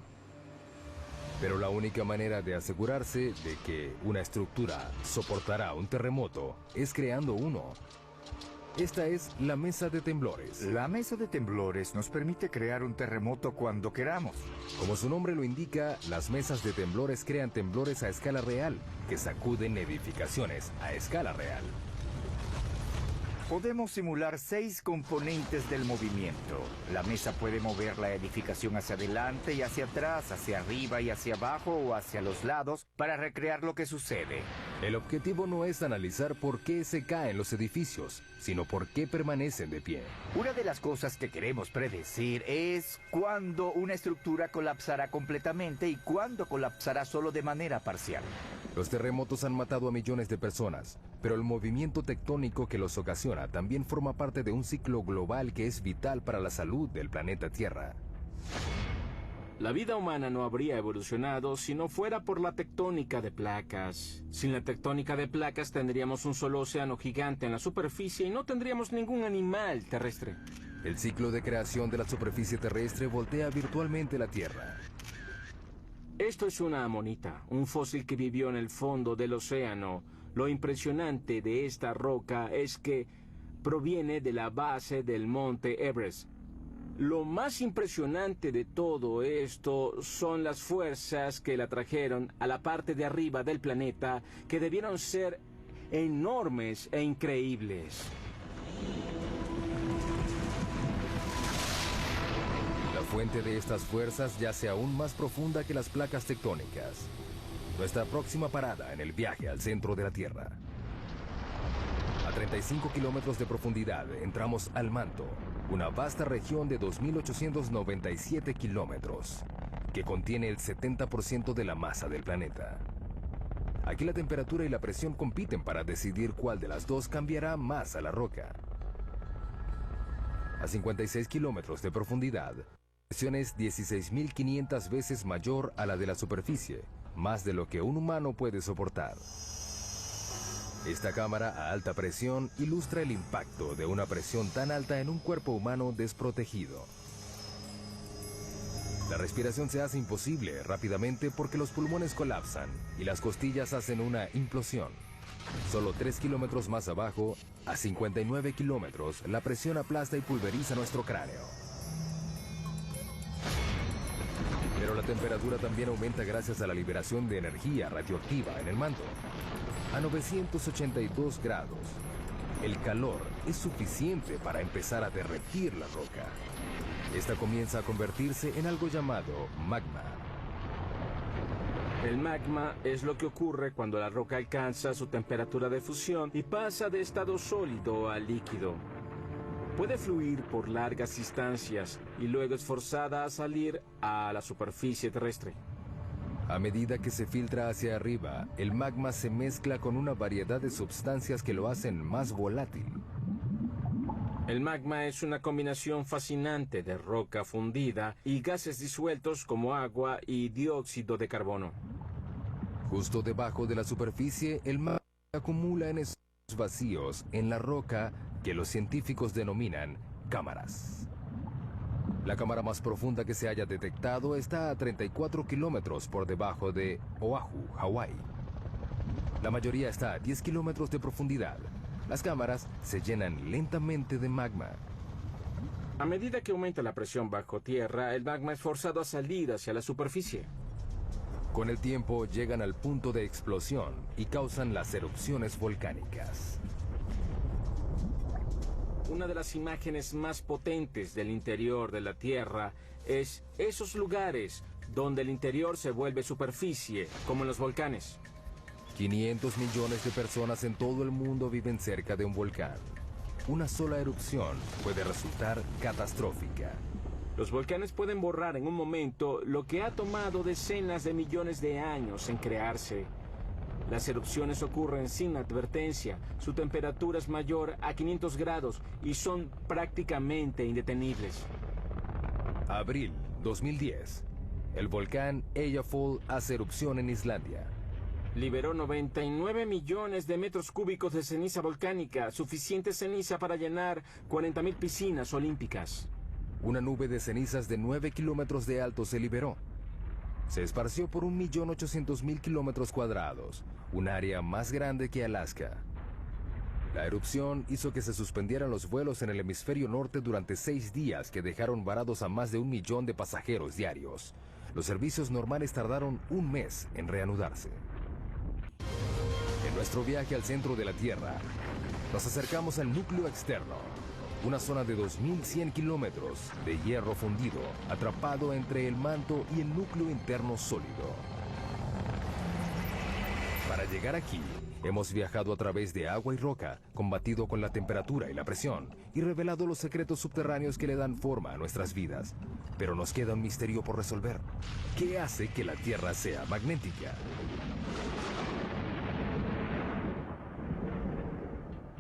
S1: Pero la única manera de asegurarse de que una estructura soportará un terremoto es creando uno. Esta es la mesa de temblores.
S10: La mesa de temblores nos permite crear un terremoto cuando queramos.
S1: Como su nombre lo indica, las mesas de temblores crean temblores a escala real, que sacuden edificaciones a escala real.
S10: Podemos simular 6 componentes del movimiento. La mesa puede mover la edificación hacia adelante y hacia atrás, hacia arriba y hacia abajo o hacia los lados para recrear lo que sucede.
S1: El objetivo no es analizar por qué se caen los edificios, sino por qué permanecen de pie.
S10: Una de las cosas que queremos predecir es cuándo una estructura colapsará completamente y cuándo colapsará solo de manera parcial.
S1: Los terremotos han matado a millones de personas, pero el movimiento tectónico que los ocasiona también forma parte de un ciclo global que es vital para la salud del planeta Tierra.
S2: La vida humana no habría evolucionado si no fuera por la tectónica de placas. Sin la tectónica de placas tendríamos un solo océano gigante en la superficie y no tendríamos ningún animal terrestre.
S1: El ciclo de creación de la superficie terrestre voltea virtualmente la Tierra.
S2: Esto es una amonita, un fósil que vivió en el fondo del océano. Lo impresionante de esta roca es que proviene de la base del monte Everest. Lo más impresionante de todo esto son las fuerzas que la trajeron a la parte de arriba del planeta, que debieron ser enormes e increíbles.
S1: La fuente de estas fuerzas yace aún más profunda que las placas tectónicas. Nuestra próxima parada en el viaje al centro de la Tierra. A 35 kilómetros de profundidad entramos al manto, una vasta región de 2.897 kilómetros, que contiene el 70% de la masa del planeta. Aquí la temperatura y la presión compiten para decidir cuál de las dos cambiará más a la roca. A 56 kilómetros de profundidad, la presión es 16.500 veces mayor a la de la superficie, más de lo que un humano puede soportar. Esta cámara a alta presión ilustra el impacto de una presión tan alta en un cuerpo humano desprotegido. La respiración se hace imposible rápidamente porque los pulmones colapsan y las costillas hacen una implosión. Solo 3 kilómetros más abajo, a 59 kilómetros, la presión aplasta y pulveriza nuestro cráneo. Pero la temperatura también aumenta gracias a la liberación de energía radioactiva en el manto. A 982 grados, el calor es suficiente para empezar a derretir la roca. Esta comienza a convertirse en algo llamado magma.
S2: El magma es lo que ocurre cuando la roca alcanza su temperatura de fusión y pasa de estado sólido a líquido. Puede fluir por largas distancias y luego es forzada a salir a la superficie terrestre.
S1: A medida que se filtra hacia arriba, el magma se mezcla con una variedad de sustancias que lo hacen más volátil.
S2: El magma es una combinación fascinante de roca fundida y gases disueltos como agua y dióxido de carbono.
S1: Justo debajo de la superficie, el magma acumula en esos vacíos en la roca que los científicos denominan cámaras. La cámara más profunda que se haya detectado está a 34 kilómetros por debajo de Oahu, Hawái. La mayoría está a 10 kilómetros de profundidad. Las cámaras se llenan lentamente de magma.
S2: A medida que aumenta la presión bajo tierra, el magma es forzado a salir hacia la superficie.
S1: Con el tiempo llegan al punto de explosión y causan las erupciones volcánicas.
S2: Una de las imágenes más potentes del interior de la Tierra es esos lugares donde el interior se vuelve superficie, como en los volcanes.
S1: 500 millones de personas en todo el mundo viven cerca de un volcán. Una sola erupción puede resultar catastrófica.
S2: Los volcanes pueden borrar en un momento lo que ha tomado decenas de millones de años en crearse. Las erupciones ocurren sin advertencia, su temperatura es mayor a 500 grados y son prácticamente indetenibles.
S1: Abril 2010. El volcán Eyjafjall hace erupción en Islandia.
S2: Liberó 99 millones de metros cúbicos de ceniza volcánica, suficiente ceniza para llenar 40.000 piscinas olímpicas.
S1: Una nube de cenizas de 9 kilómetros de alto se liberó. Se esparció por 1.800.000 kilómetros cuadrados, un área más grande que Alaska. La erupción hizo que se suspendieran los vuelos en el hemisferio norte durante 6 días que dejaron varados a más de 1 millón de pasajeros diarios. Los servicios normales tardaron un mes en reanudarse. En nuestro viaje al centro de la Tierra, nos acercamos al núcleo externo, una zona de 2.100 kilómetros de hierro fundido, atrapado entre el manto y el núcleo interno sólido. Para llegar aquí, hemos viajado a través de agua y roca, combatido con la temperatura y la presión, y revelado los secretos subterráneos que le dan forma a nuestras vidas. Pero nos queda un misterio por resolver. ¿Qué hace que la Tierra sea magnética?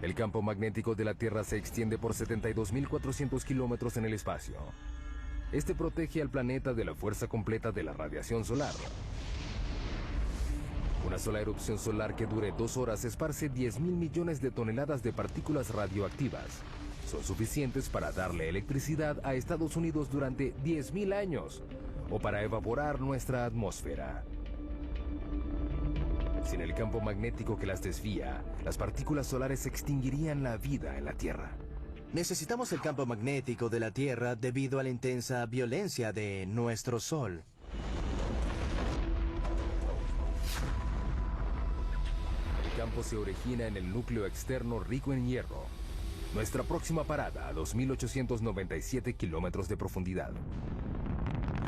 S1: El campo magnético de la Tierra se extiende por 72.400 kilómetros en el espacio. Este protege al planeta de la fuerza completa de la radiación solar. Una sola erupción solar que dure 2 horas esparce 10.000 millones de toneladas de partículas radioactivas. Son suficientes para darle electricidad a Estados Unidos durante 10.000 años o para evaporar nuestra atmósfera. Sin el campo magnético que las desvía, las partículas solares extinguirían la vida en la Tierra.
S4: Necesitamos el campo magnético de la Tierra debido a la intensa violencia de nuestro Sol.
S1: El campo se origina en el núcleo externo rico en hierro. Nuestra próxima parada a 2.897 kilómetros de profundidad.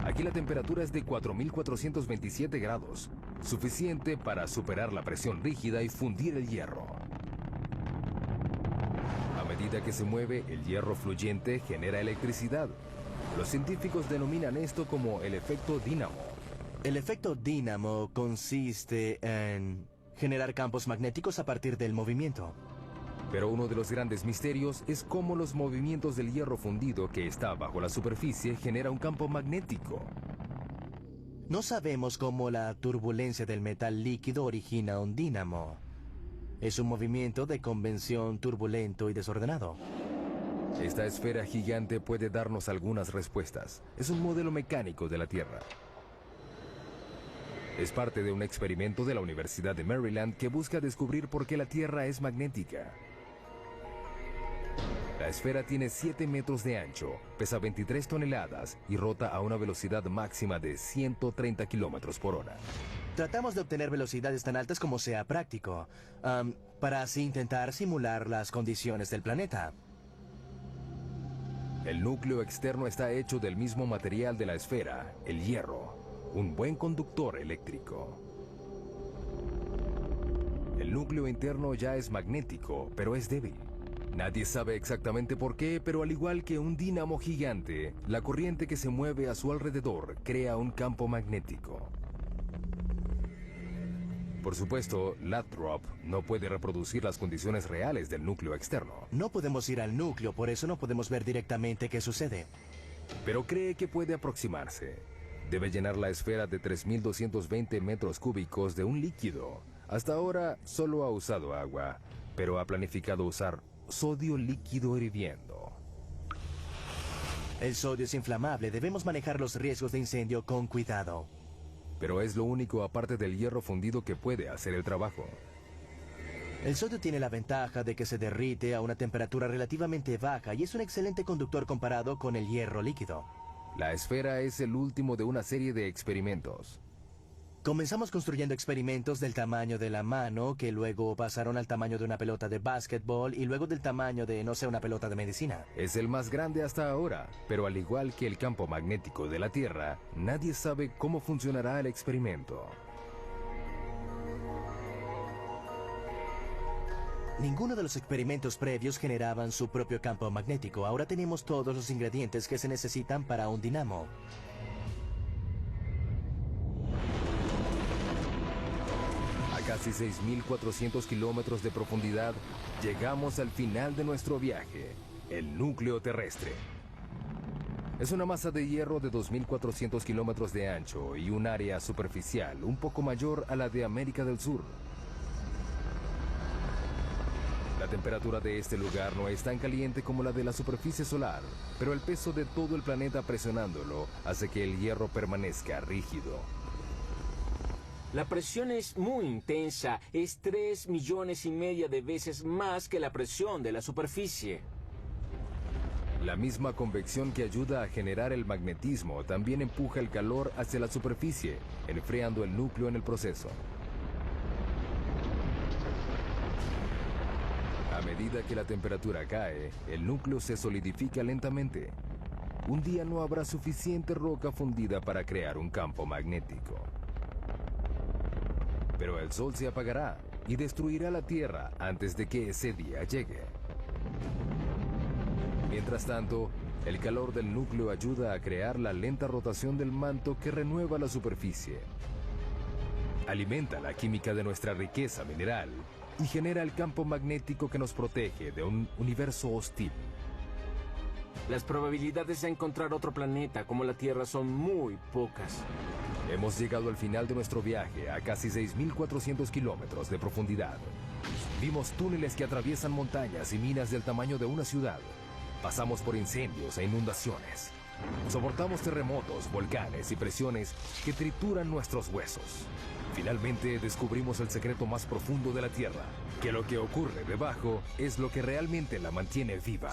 S1: Aquí la temperatura es de 4.427 grados, suficiente para superar la presión rígida y fundir el hierro. A medida que se mueve, el hierro fluyente genera electricidad. Los científicos denominan esto como el efecto dínamo.
S4: El efecto dínamo consiste en generar campos magnéticos a partir del movimiento.
S1: Pero uno de los grandes misterios es cómo los movimientos del hierro fundido que está bajo la superficie genera un campo magnético.
S4: No sabemos cómo la turbulencia del metal líquido origina un dínamo. Es un movimiento de convención turbulento y desordenado.
S1: Esta esfera gigante puede darnos algunas respuestas. Es un modelo mecánico de la Tierra. Es parte de un experimento de la Universidad de Maryland que busca descubrir por qué la Tierra es magnética. La esfera tiene 7 metros de ancho, pesa 23 toneladas y rota a una velocidad máxima de 130 kilómetros por hora.
S4: Tratamos de obtener velocidades tan altas como sea práctico, para así intentar simular las condiciones del planeta.
S1: El núcleo externo está hecho del mismo material de la esfera, el hierro, un buen conductor eléctrico. El núcleo interno ya es magnético, pero es débil. Nadie sabe exactamente por qué, pero al igual que un dínamo gigante, la corriente que se mueve a su alrededor crea un campo magnético. Por supuesto, Lathrop no puede reproducir las condiciones reales del núcleo externo.
S4: No podemos ir al núcleo, por eso no podemos ver directamente qué sucede.
S1: Pero cree que puede aproximarse. Debe llenar la esfera de 3.220 metros cúbicos de un líquido. Hasta ahora solo ha usado agua, pero ha planificado usar sodio líquido hirviendo.
S4: El sodio es inflamable, debemos manejar los riesgos de incendio con cuidado.
S1: Pero es lo único aparte del hierro fundido que puede hacer el trabajo.
S4: El sodio tiene la ventaja de que se derrite a una temperatura relativamente baja y es un excelente conductor comparado con el hierro líquido.
S1: La esfera es el último de una serie de experimentos.
S4: Comenzamos construyendo experimentos del tamaño de la mano, que luego pasaron al tamaño de una pelota de básquetbol y luego del tamaño de, no sé, una pelota de medicina.
S1: Es el más grande hasta ahora, pero al igual que el campo magnético de la Tierra, nadie sabe cómo funcionará el experimento.
S4: Ninguno de los experimentos previos generaban su propio campo magnético. Ahora tenemos todos los ingredientes que se necesitan para un dinamo.
S1: Casi 6.400 kilómetros de profundidad, llegamos al final de nuestro viaje, el núcleo terrestre. Es una masa de hierro de 2.400 kilómetros de ancho y un área superficial un poco mayor a la de América del Sur. La temperatura de este lugar no es tan caliente como la de la superficie solar, pero el peso de todo el planeta presionándolo hace que el hierro permanezca rígido.
S2: La presión es muy intensa, es 3,5 millones de veces más que la presión de la superficie.
S1: La misma convección que ayuda a generar el magnetismo también empuja el calor hacia la superficie, enfriando el núcleo en el proceso. A medida que la temperatura cae, el núcleo se solidifica lentamente. Un día no habrá suficiente roca fundida para crear un campo magnético. Pero el sol se apagará y destruirá la Tierra antes de que ese día llegue. Mientras tanto, el calor del núcleo ayuda a crear la lenta rotación del manto que renueva la superficie. Alimenta la química de nuestra riqueza mineral y genera el campo magnético que nos protege de un universo hostil.
S2: Las probabilidades de encontrar otro planeta como la Tierra son muy pocas.
S1: Hemos llegado al final de nuestro viaje a casi 6.400 kilómetros de profundidad. Vimos túneles que atraviesan montañas y minas del tamaño de una ciudad. Pasamos por incendios e inundaciones. Soportamos terremotos, volcanes y presiones que trituran nuestros huesos. Finalmente descubrimos el secreto más profundo de la Tierra, que lo que ocurre debajo es lo que realmente la mantiene viva.